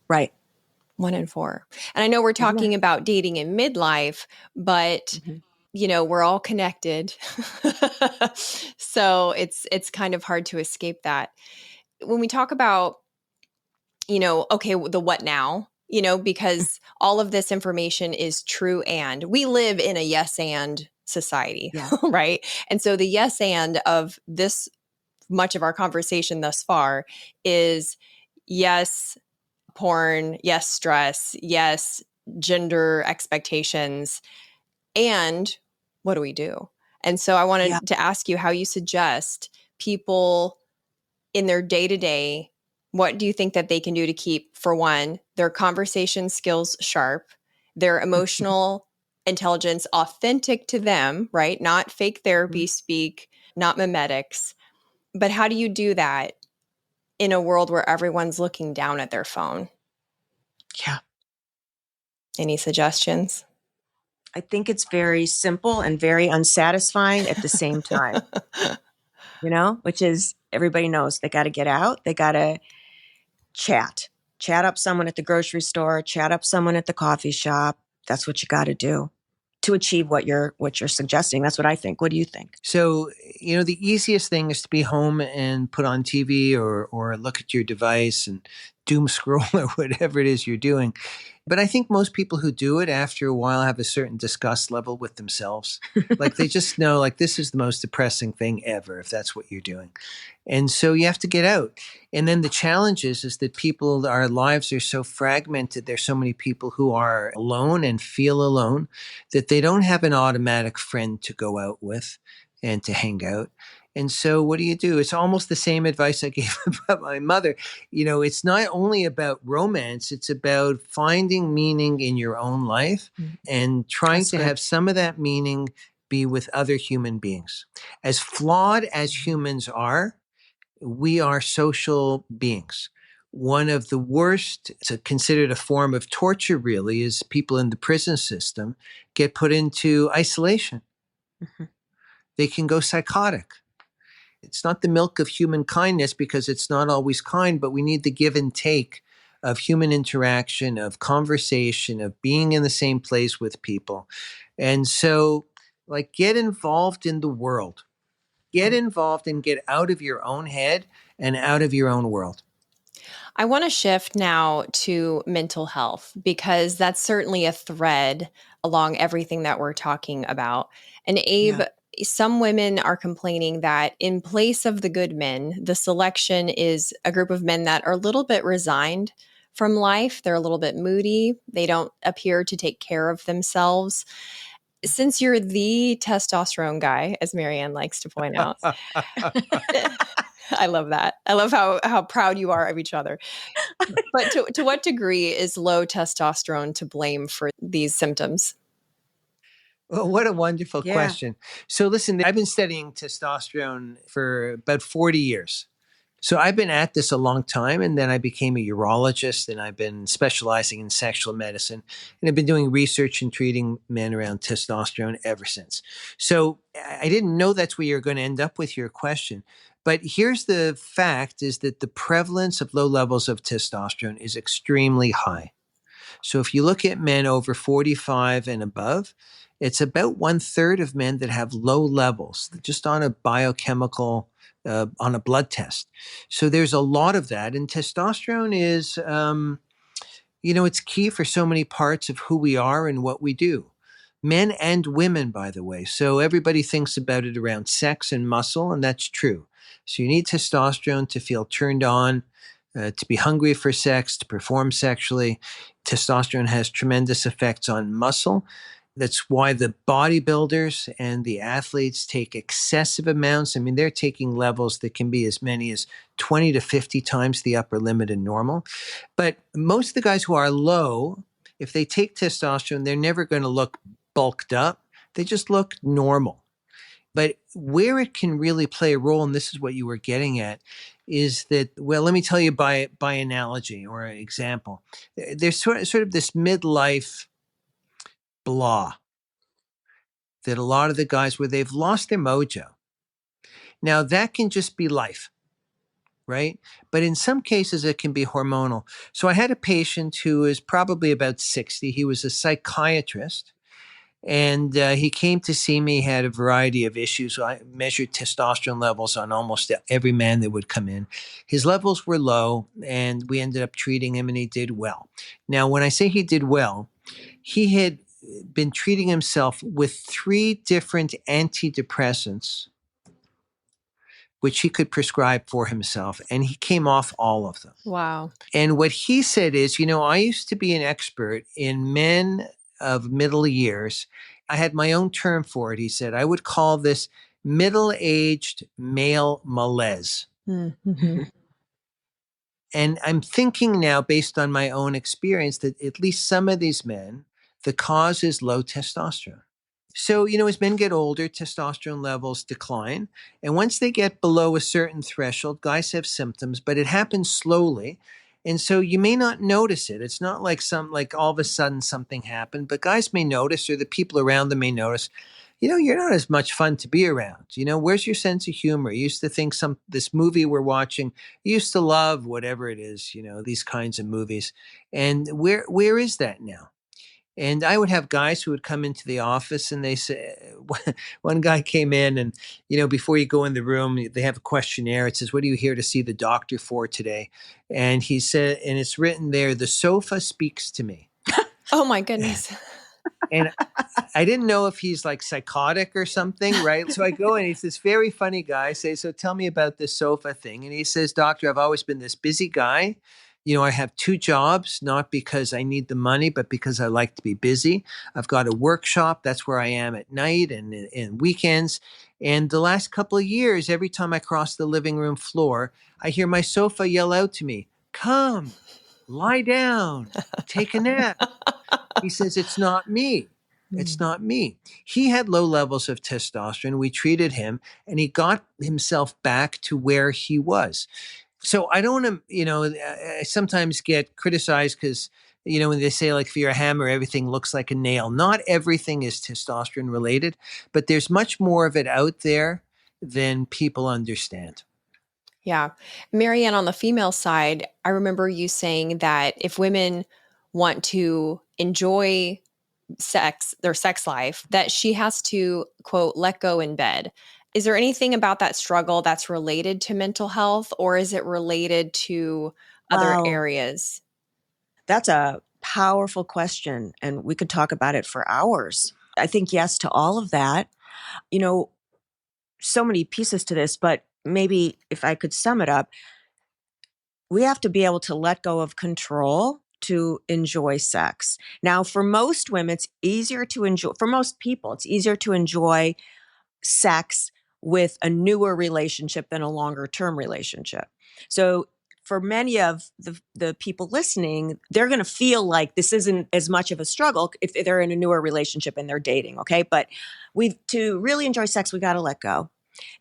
Right. 1 in 4. And I know we're talking about dating in midlife, but you know, we're all connected. So it's kind of hard to escape that. When we talk about, you know, okay, the what now, you know, because all of this information is true and we live in a yes and society, right? And so the yes and of this much of our conversation thus far is yes, porn, yes, stress, yes, gender expectations, and what do we do? And so I wanted to ask you how you suggest people in their day-to-day, what do you think that they can do to keep, for one, their conversation skills sharp, their emotional intelligence authentic to them, right? Not fake therapy speak, not mimetics. But how do you do that in a world where everyone's looking down at their phone? Yeah. Any suggestions? I think it's very simple and very unsatisfying at the same time. You know, which is everybody knows they got to get out. They got to chat up someone at the grocery store, chat up someone at the coffee shop. That's what you got to do to achieve what you're suggesting. That's what I think. What do you think? So, you know, the easiest thing is to be home and put on TV or look at your device and doom scroll or whatever it is you're doing. But I think most people who do it after a while have a certain disgust level with themselves. Like they just know, like, this is the most depressing thing ever, if that's what you're doing. And so you have to get out. And then the challenge is that people, our lives are so fragmented. There's so many people who are alone and feel alone that they don't have an automatic friend to go out with and to hang out. And so what do? It's almost the same advice I gave about my mother. You know, it's not only about romance, it's about finding meaning in your own life and trying to have some of that meaning be with other human beings. As flawed as humans are, we are social beings. One of the worst, it's considered a form of torture really, is people in the prison system get put into isolation. They can go psychotic. It's not the milk of human kindness because it's not always kind, but we need the give and take of human interaction, of conversation, of being in the same place with people. And so, like, get involved in the world. Get involved and get out of your own head and out of your own world. I want to shift now to mental health because that's certainly a thread along everything that we're talking about. And Abe, some women are complaining that in place of the good men, the selection is a group of men that are a little bit resigned from life. They're a little bit moody. They don't appear to take care of themselves. Since you're the testosterone guy, as Marianne likes to point out, I love that. I love how proud you are of each other. But to what degree is low testosterone to blame for these symptoms? Well, what a wonderful question. So listen, I've been studying testosterone for about 40 years. So I've been at this a long time, and then I became a urologist, and I've been specializing in sexual medicine, and I've been doing research and treating men around testosterone ever since. So I didn't know that's where you're going to end up with your question. But here's the fact is that the prevalence of low levels of testosterone is extremely high. So if you look at men over 45 and above, It's about 1/3 of men that have low levels, just on a biochemical, on a blood test. So there's a lot of that. And testosterone is, it's key for so many parts of who we are and what we do. Men and women, by the way. So everybody thinks about it around sex and muscle, and that's true. So you need testosterone to feel turned on, to be hungry for sex, to perform sexually. Testosterone has tremendous effects on muscle. That's why the bodybuilders and the athletes take excessive amounts. I mean, they're taking levels that can be as many as 20 to 50 times the upper limit in normal. But most of the guys who are low, if they take testosterone, they're never going to look bulked up. They just look normal. But where it can really play a role, and this is what you were getting at, is that, well, let me tell you by analogy or example. There's sort of this midlife blah that a lot of the guys where they've lost their mojo. Now that can just be life, right? But in some cases it can be hormonal. So I had a patient who is probably about 60. He was a psychiatrist. And he came to see me, had a variety of issues. So I measured testosterone levels on almost every man that would come in. His levels were low, and we ended up treating him, and he did well. Now, when I say he did well, he had been treating himself with 3 different antidepressants, which he could prescribe for himself, and he came off all of them. Wow. And what he said is, I used to be an expert in men of middle years. I had my own term for it. He said, I would call this middle-aged male malaise. Mm-hmm. And I'm thinking now, based on my own experience, that at least some of these men, the cause is low testosterone. So, as men get older, testosterone levels decline. And once they get below a certain threshold, guys have symptoms, but it happens slowly. And so you may not notice it. It's not like all of a sudden something happened, but guys may notice, or the people around them may notice, you're not as much fun to be around. Where's your sense of humor? You used to think this movie we're watching, you used to love whatever it is, these kinds of movies. And where is that now? And I would have guys who would come into the office, and they say, one guy came in and, before you go in the room, they have a questionnaire. It says, what are you here to see the doctor for today? And he said, and it's written there, the sofa speaks to me. Oh my goodness. And I didn't know if he's like psychotic or something, right? So I go and he's this very funny guy. I say, so tell me about this sofa thing. And he says, doctor, I've always been this busy guy. I have 2 jobs, not because I need the money, but because I like to be busy. I've got a workshop. That's where I am at night and weekends. And the last couple of years, every time I cross the living room floor, I hear my sofa yell out to me, come, lie down, take a nap. He says, it's not me. It's not me. He had low levels of testosterone. We treated him, and he got himself back to where he was. So I don't want to, I sometimes get criticized because, when they say like, if you're a hammer, everything looks like a nail. Not everything is testosterone related, but there's much more of it out there than people understand. Yeah. Marianne, on the female side, I remember you saying that if women want to enjoy their sex life, that she has to, quote, let go in bed. Is there anything about that struggle that's related to mental health, or is it related to other areas? That's a powerful question, and we could talk about it for hours. I think yes to all of that. So many pieces to this, but maybe if I could sum it up, we have to be able to let go of control to enjoy sex. Now, for most women, it's easier to enjoy, for most people, it's easier to enjoy sex with a newer relationship than a longer term relationship. So for many of the people listening, they're going to feel like this isn't as much of a struggle if they're in a newer relationship and they're dating. Okay. But to really enjoy sex, we got to let go.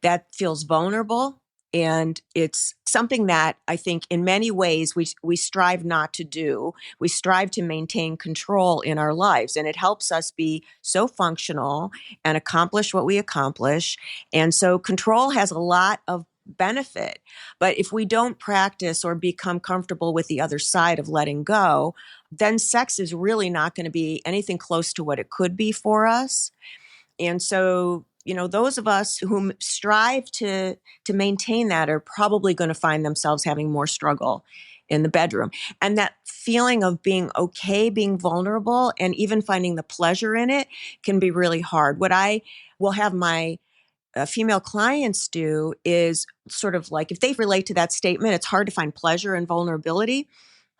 That feels vulnerable. And it's something that I think in many ways we strive not to do. We strive to maintain control in our lives, and it helps us be so functional and accomplish what we accomplish. And so control has a lot of benefit. But if we don't practice or become comfortable with the other side of letting go, then sex is really not going to be anything close to what it could be for us. And so, those of us who strive to maintain that are probably going to find themselves having more struggle in the bedroom. And that feeling of being okay, being vulnerable, and even finding the pleasure in it can be really hard. What I will have my female clients do is sort of like, if they relate to that statement, it's hard to find pleasure in vulnerability.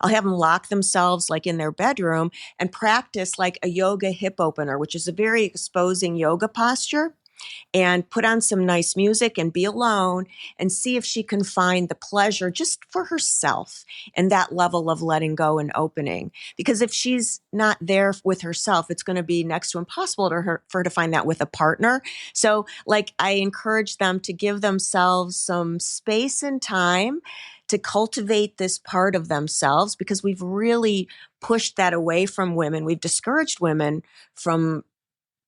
I'll have them lock themselves like in their bedroom and practice like a yoga hip opener, which is a very exposing yoga posture, and put on some nice music and be alone and see if she can find the pleasure just for herself and that level of letting go and opening. Because if she's not there with herself, it's going to be next to impossible for her to find that with a partner. So like I encourage them to give themselves some space and time to cultivate this part of themselves, because we've really pushed that away from women. We've discouraged women from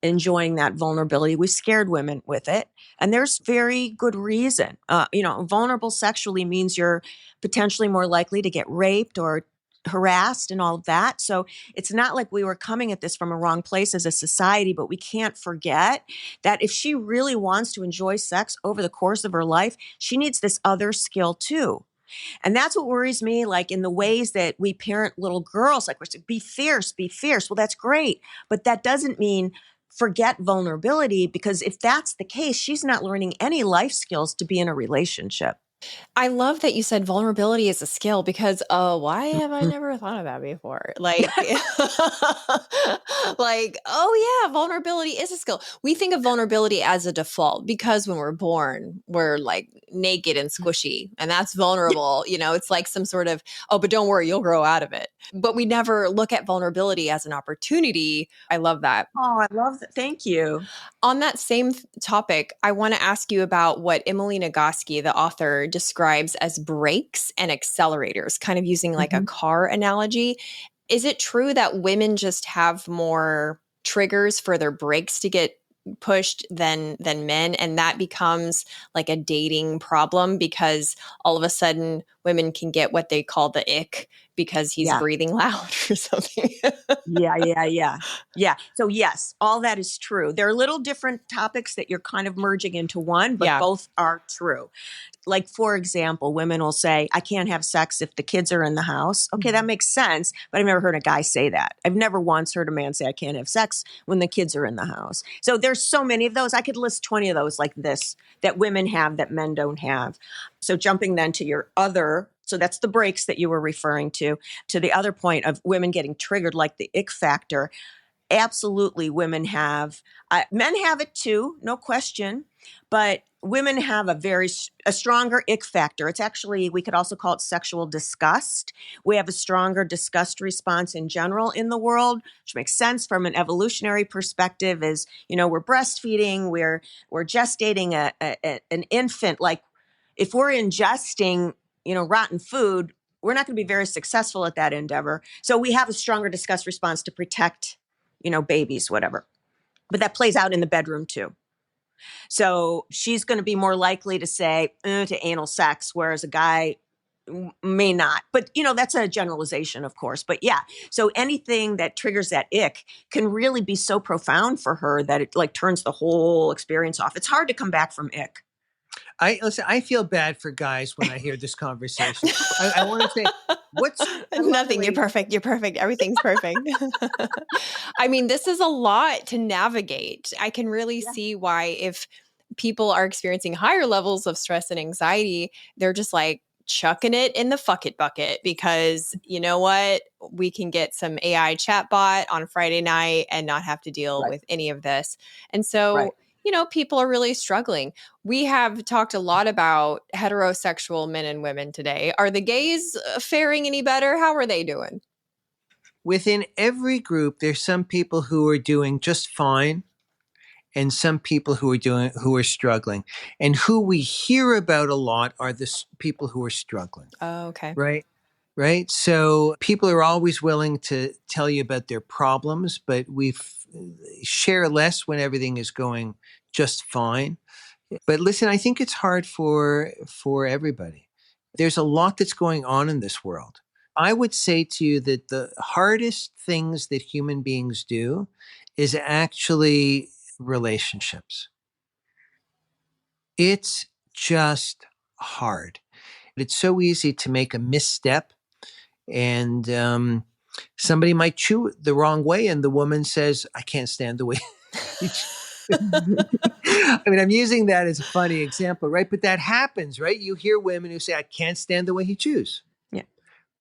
enjoying that vulnerability. We've scared women with it. And there's very good reason. Vulnerable sexually means you're potentially more likely to get raped or harassed and all of that. So it's not like we were coming at this from a wrong place as a society, but we can't forget that if she really wants to enjoy sex over the course of her life, she needs this other skill too. And that's what worries me, like in the ways that we parent little girls, like we're saying, be fierce, be fierce. Well, that's great. But that doesn't mean forget vulnerability, because if that's the case, she's not learning any life skills to be in a relationship. I love that you said vulnerability is a skill, because why have I never thought of that before? Like, oh yeah, vulnerability is a skill. We think of vulnerability as a default because when we're born, we're like naked and squishy, and that's vulnerable. It's like some sort of, but don't worry, you'll grow out of it. But we never look at vulnerability as an opportunity. I love that. Oh, I love that. Thank you. On that same topic, I want to ask you about what Emily Nagoski, the author, describes as brakes and accelerators, kind of using like a car analogy. Is it true that women just have more triggers for their brakes to get pushed than men, and that becomes like a dating problem because all of a sudden women can get what they call the ick because he's breathing loud or something? Yeah. So yes, all that is true. There are little different topics that you're kind of merging into one, but both are true. Like, for example, women will say, I can't have sex if the kids are in the house. Okay, that makes sense. But I've never heard a guy say that. I've never once heard a man say, I can't have sex when the kids are in the house. So there's so many of those. I could list 20 of those like this that women have that men don't have. So jumping then to your other, so that's the breaks that you were referring to the other point of women getting triggered, like the ick factor. Absolutely, women have, men have it too, no question, but women have a stronger ick factor. It's actually, we could also call it sexual disgust. We have a stronger disgust response in general in the world, which makes sense from an evolutionary perspective. Is, we're breastfeeding, we're gestating an infant. Like, if we're ingesting, rotten food, we're not going to be very successful at that endeavor. So we have a stronger disgust response to protect babies, whatever. But that plays out in the bedroom too. So she's going to be more likely to say to anal sex, whereas a guy may not. But, that's a generalization, of course. But yeah, so anything that triggers that ick can really be so profound for her that it like turns the whole experience off. It's hard to come back from ick. I feel bad for guys when I hear this conversation. I want to say, nothing. You're perfect. You're perfect. Everything's perfect. I mean, this is a lot to navigate. I can really see why, if people are experiencing higher levels of stress and anxiety, they're just like chucking it in the fuck it bucket, because you know what? We can get some AI chatbot on Friday night and not have to deal with any of this. And so, people are really struggling. We have talked a lot about heterosexual men and women today. Are the gays faring any better? How are they doing? Within every group, there's some people who are doing just fine and some people who are struggling. And who we hear about a lot are the people who are struggling. Oh, okay. Right. So people are always willing to tell you about their problems, but we share less when everything is going just fine. But listen, I think it's hard for everybody. There's a lot that's going on in this world. I would say to you that the hardest things that human beings do is actually relationships. It's just hard. It's so easy to make a misstep, and somebody might chew it the wrong way, and the woman says, I can't stand the way you chew. I mean, I'm using that as a funny example, right? But that happens, right? You hear women who say, I can't stand the way he chews. Yeah.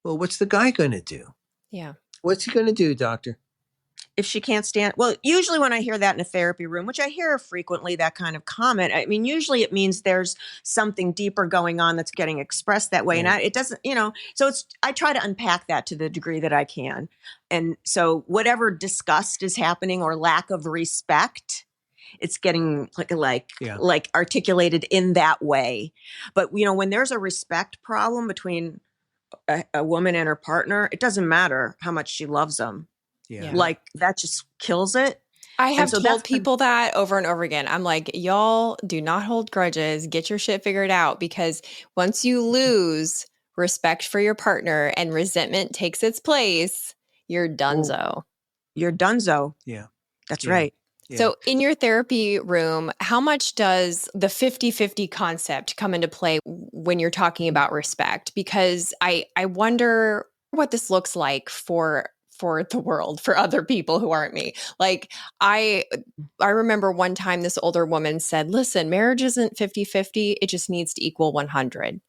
Well, what's the guy going to do? Yeah. What's he going to do, doctor? If she can't stand, well, usually when I hear that in a therapy room, which I hear frequently, that kind of comment, I mean, usually it means there's something deeper going on that's getting expressed that way. Yeah. And it doesn't, so I try to unpack that to the degree that I can. And so whatever disgust is happening or lack of respect, it's getting like articulated in that way. But, when there's a respect problem between a woman and her partner, it doesn't matter how much she loves them. Yeah. Like that just kills it. I have told people that over and over again. I'm like, y'all do not hold grudges. Get your shit figured out, because once you lose respect for your partner and resentment takes its place, you're donezo. You're donezo. Yeah. That's right. Yeah. So in your therapy room, how much does the 50-50 concept come into play when you're talking about respect? Because I wonder what this looks like for the world, for other people who aren't me. Like I remember one time this older woman said, listen, marriage isn't 50-50. It just needs to equal 100.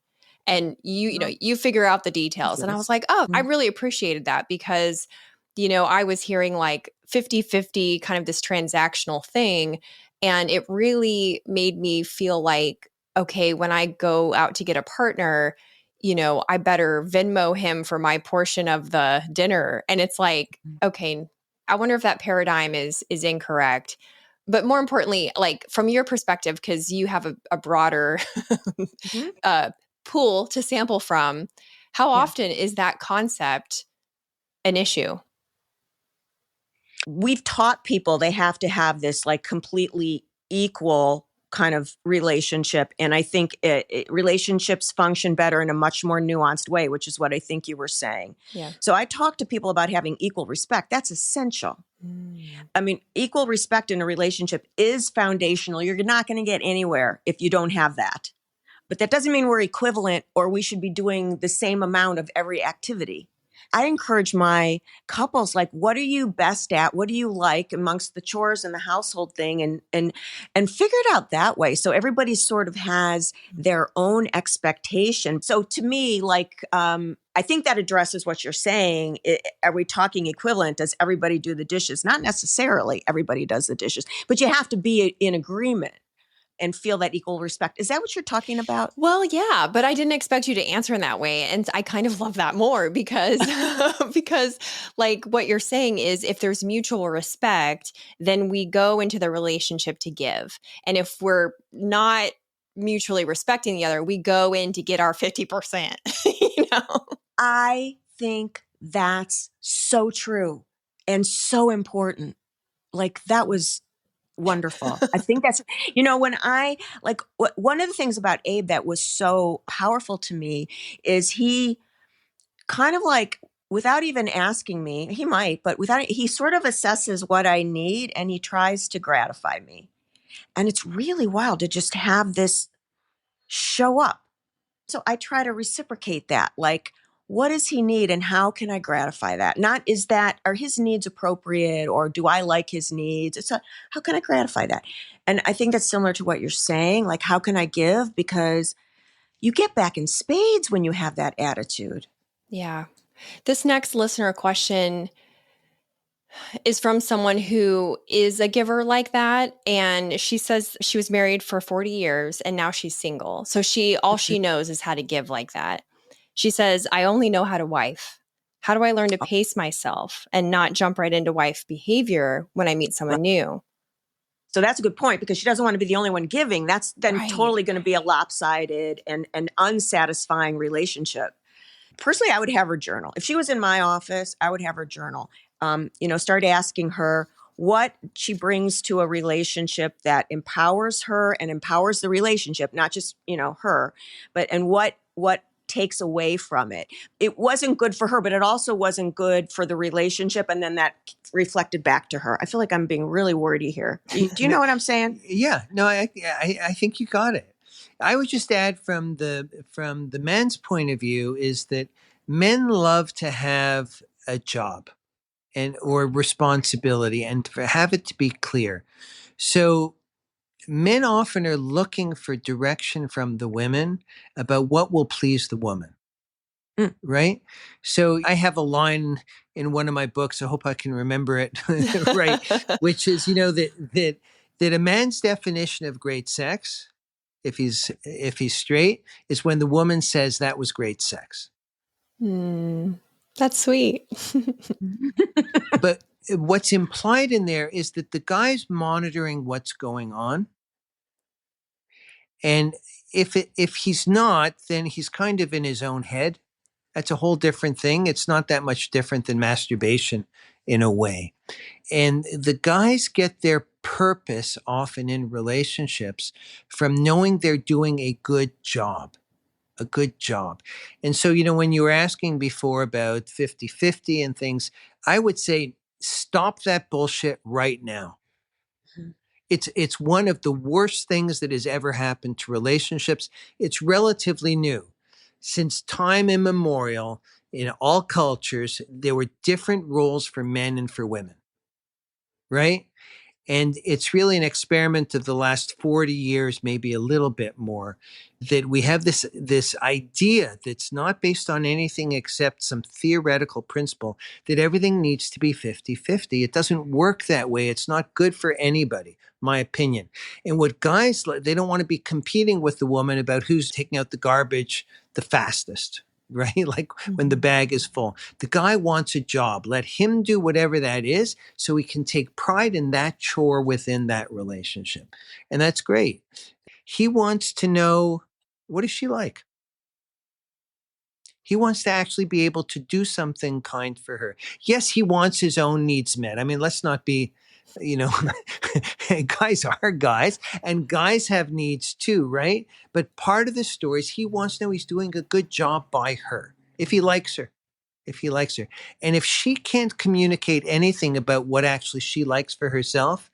And you figure out the details. And I was like, oh, I really appreciated that, because, I was hearing like 50-50 kind of this transactional thing. And it really made me feel like, okay, when I go out to get a partner, I better Venmo him for my portion of the dinner. And it's like, okay, I wonder if that paradigm is incorrect. But more importantly, like from your perspective, because you have a broader pool to sample from, how often is that concept an issue? We've taught people they have to have this like completely equal kind of relationship. And I think relationships function better in a much more nuanced way, which is what I think you were saying. Yeah. So I talk to people about having equal respect. That's essential. I mean, equal respect in a relationship is foundational. You're not going to get anywhere if you don't have that. But that doesn't mean we're equivalent or we should be doing the same amount of every activity. I encourage my couples, like, what are you best at? What do you like amongst the chores and the household thing? And figure it out that way. So everybody sort of has their own expectation. So to me, like, I think that addresses what you're saying. Are we talking equivalent? Does everybody do the dishes? Not necessarily everybody does the dishes, but you have to be in agreement and feel that equal respect. Is that what you're talking about? Well, yeah, but I didn't expect you to answer in that way. And I kind of love that more because, because like what you're saying is if there's mutual respect, then we go into the relationship to give. And if we're not mutually respecting the other, we go in to get our 50%, I think that's so true and so important. Like that was wonderful. I think that's, when I like one of the things about Abe that was so powerful to me is he kind of like, without even asking me, he might, but he sort of assesses what I need and he tries to gratify me. And it's really wild to just have this show up. So I try to reciprocate that. Like, what does he need and how can I gratify that? Not are his needs appropriate or do I like his needs? It's how can I gratify that? And I think that's similar to what you're saying. Like, how can I give? Because you get back in spades when you have that attitude. Yeah. This next listener question is from someone who is a giver like that. And she says she was married for 40 years and now she's single. So all she knows is how to give like that. She says, I only know how to wife. How do I learn to pace myself and not jump right into wife behavior when I meet someone new? So that's a good point because she doesn't want to be the only one giving. That's then totally going to be a lopsided and unsatisfying relationship. Personally, I would have her journal. If she was in my office, I would have her journal. Start asking her, what she brings to a relationship that empowers her and empowers the relationship, not just, her, and what takes away from it. It wasn't good for her, but it also wasn't good for the relationship. And then that reflected back to her. I feel like I'm being really wordy here. Do you know what I'm saying? Yeah, no, I think you got it. I would just add from the man's point of view is that men love to have a job or responsibility and to have it to be clear. So men often are looking for direction from the women about what will please the woman. Right. So I have a line in one of my books. I hope I can remember it right, which is, that a man's definition of great sex, if he's straight, is when the woman says that was great sex. That's sweet. But what's implied in there is that the guy's monitoring what's going on. And if he's not, then he's kind of in his own head. That's a whole different thing. It's not that much different than masturbation in a way. And the guys get their purpose often in relationships from knowing they're doing a good job. And so, when you were asking before about 50-50 and things, I would say, stop that bullshit right now. It's one of the worst things that has ever happened to relationships. It's relatively new. Since time immemorial, in all cultures, there were different roles for men and for women, right? And it's really an experiment of the last 40 years, maybe a little bit more, that we have this idea that's not based on anything except some theoretical principle that everything needs to be 50-50. It doesn't work that way. It's not good for anybody, my opinion. And what guys, they don't want to be competing with the woman about who's taking out the garbage the fastest. Right? Like when the bag is full. The guy wants a job. Let him do whatever that is so he can take pride in that chore within that relationship. And that's great. He wants to know, what is she like? He wants to actually be able to do something kind for her. Yes, he wants his own needs met. I mean, let's not be, guys are guys and guys have needs too, right? But part of the story is he wants to know he's doing a good job by her, if he likes her. And if she can't communicate anything about what actually she likes for herself,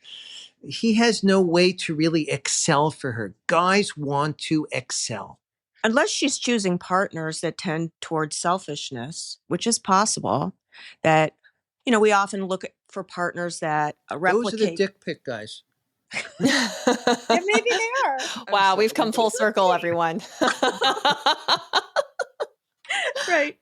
he has no way to really excel for her. Guys want to excel. Unless she's choosing partners that tend towards selfishness, which is possible, that, we often look for partners that replicate. Those are the dick pic guys. Yeah, maybe they are. Wow, we've come full circle, everyone. Right.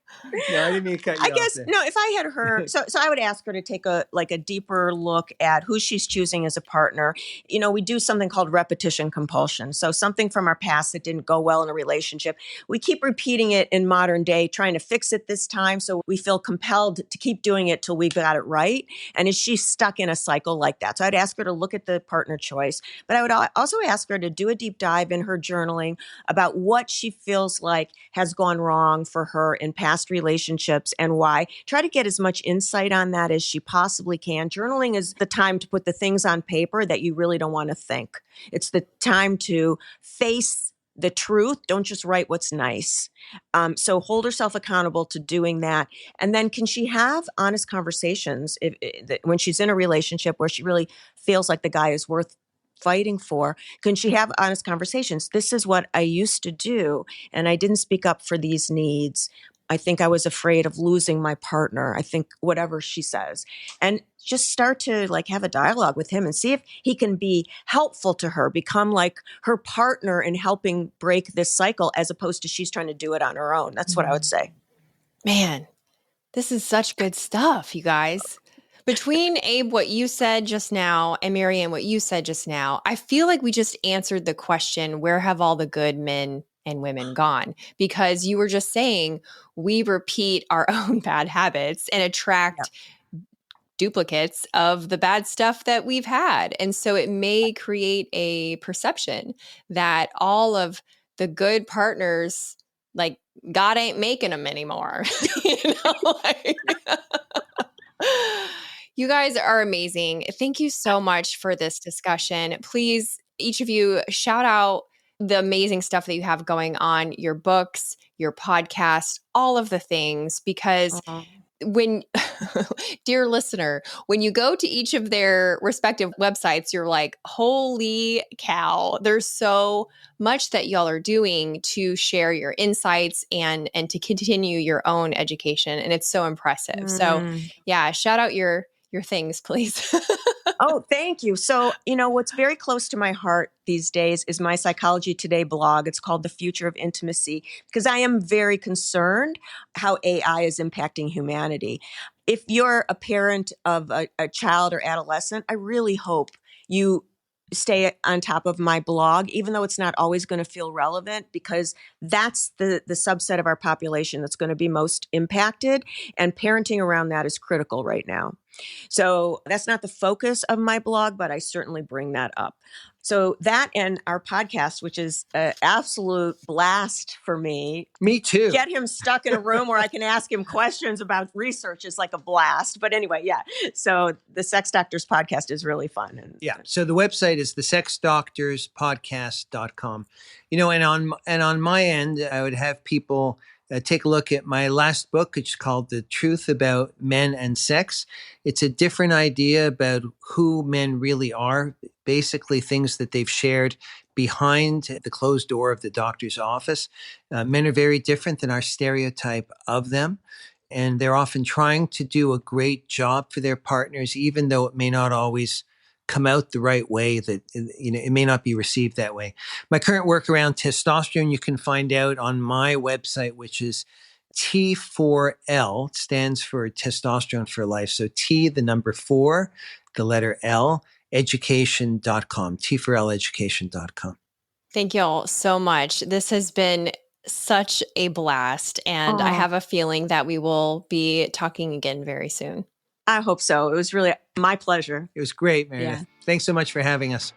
No, I didn't mean to cut you I off guess, there. no, if I had her, so I would ask her to take a deeper look at who she's choosing as a partner. We do something called repetition compulsion. So something from our past that didn't go well in a relationship, we keep repeating it in modern day, trying to fix it this time. So we feel compelled to keep doing it till we got it right. And is she stuck in a cycle like that? So I'd ask her to look at the partner choice, but I would also ask her to do a deep dive in her journaling about what she feels like has gone wrong for her in past relationships and why. Try to get as much insight on that as she possibly can. Journaling is the time to put the things on paper that you really don't want to think. It's the time to face the truth. Don't just write what's nice. So hold herself accountable to doing that. And then can she have honest conversations when she's in a relationship where she really feels like the guy is worth fighting for? Can she have honest conversations? This is what I used to do, and I didn't speak up for these needs. I think I was afraid of losing my partner. I think whatever she says. And just start to have a dialogue with him and see if he can be helpful to her, become like her partner in helping break this cycle, as opposed to she's trying to do it on her own. That's what I would say. Man, this is such good stuff, you guys. Between Abe, what you said just now, and Marianne, what you said just now, I feel like we just answered the question, where have all the good men and women gone? Because you were just saying we repeat our own bad habits and attract duplicates of the bad stuff that we've had. And so it may create a perception that all of the good partners, God ain't making them anymore. You guys are amazing. Thank you so much for this discussion. Please, each of you, shout out the amazing stuff that you have going on, your books, your podcast, all of the things, because when, dear listener, when you go to each of their respective websites, you're like, holy cow, there's so much that y'all are doing to share your insights and to continue your own education. And it's so impressive. So yeah, shout out your things, please. Oh, thank you. So, what's very close to my heart these days is my Psychology Today blog. It's called The Future of Intimacy, because I am very concerned how AI is impacting humanity. If you're a parent of a child or adolescent, I really hope you stay on top of my blog, even though it's not always going to feel relevant, because that's the subset of our population that's going to be most impacted. And parenting around that is critical right now. So that's not the focus of my blog, but I certainly bring that up. So that and our podcast, which is an absolute blast for me. Me too. Get him stuck in a room where I can ask him questions about research is like a blast. But anyway, yeah. So the Sex Doctors podcast is really fun. Yeah. So the website is thesexdoctorspodcast.com. And on my end, I would have people take a look at my last book, which is called The Truth About Men and Sex. It's a different idea about who men really are, basically things that they've shared behind the closed door of the doctor's office. Men are very different than our stereotype of them. And they're often trying to do a great job for their partners, even though it may not always come out the right way, that it may not be received that way. My current work around testosterone, you can find out on my website, which is T4L, stands for Testosterone for Life. So T, the number 4, the letter L, education.com, T4Leducation.com. Thank you all so much. This has been such a blast, and I have a feeling that we will be talking again very soon. I hope so. It was really my pleasure. It was great, Meredith. Yeah. Thanks so much for having us.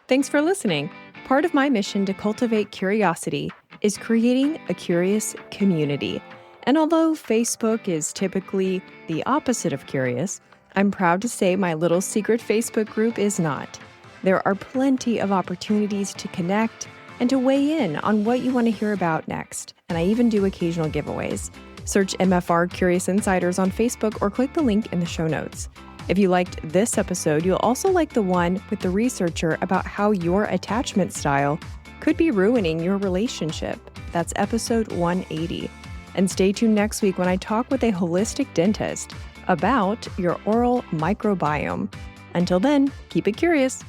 Thanks for listening. Part of my mission to cultivate curiosity is creating a curious community. And although Facebook is typically the opposite of curious, I'm proud to say my little secret Facebook group is not. There are plenty of opportunities to connect and to weigh in on what you want to hear about next. And I even do occasional giveaways. Search MFR Curious Insiders on Facebook or click the link in the show notes. If you liked this episode, you'll also like the one with the researcher about how your attachment style could be ruining your relationship. That's episode 180. And stay tuned next week when I talk with a holistic dentist about your oral microbiome. Until then, keep it curious.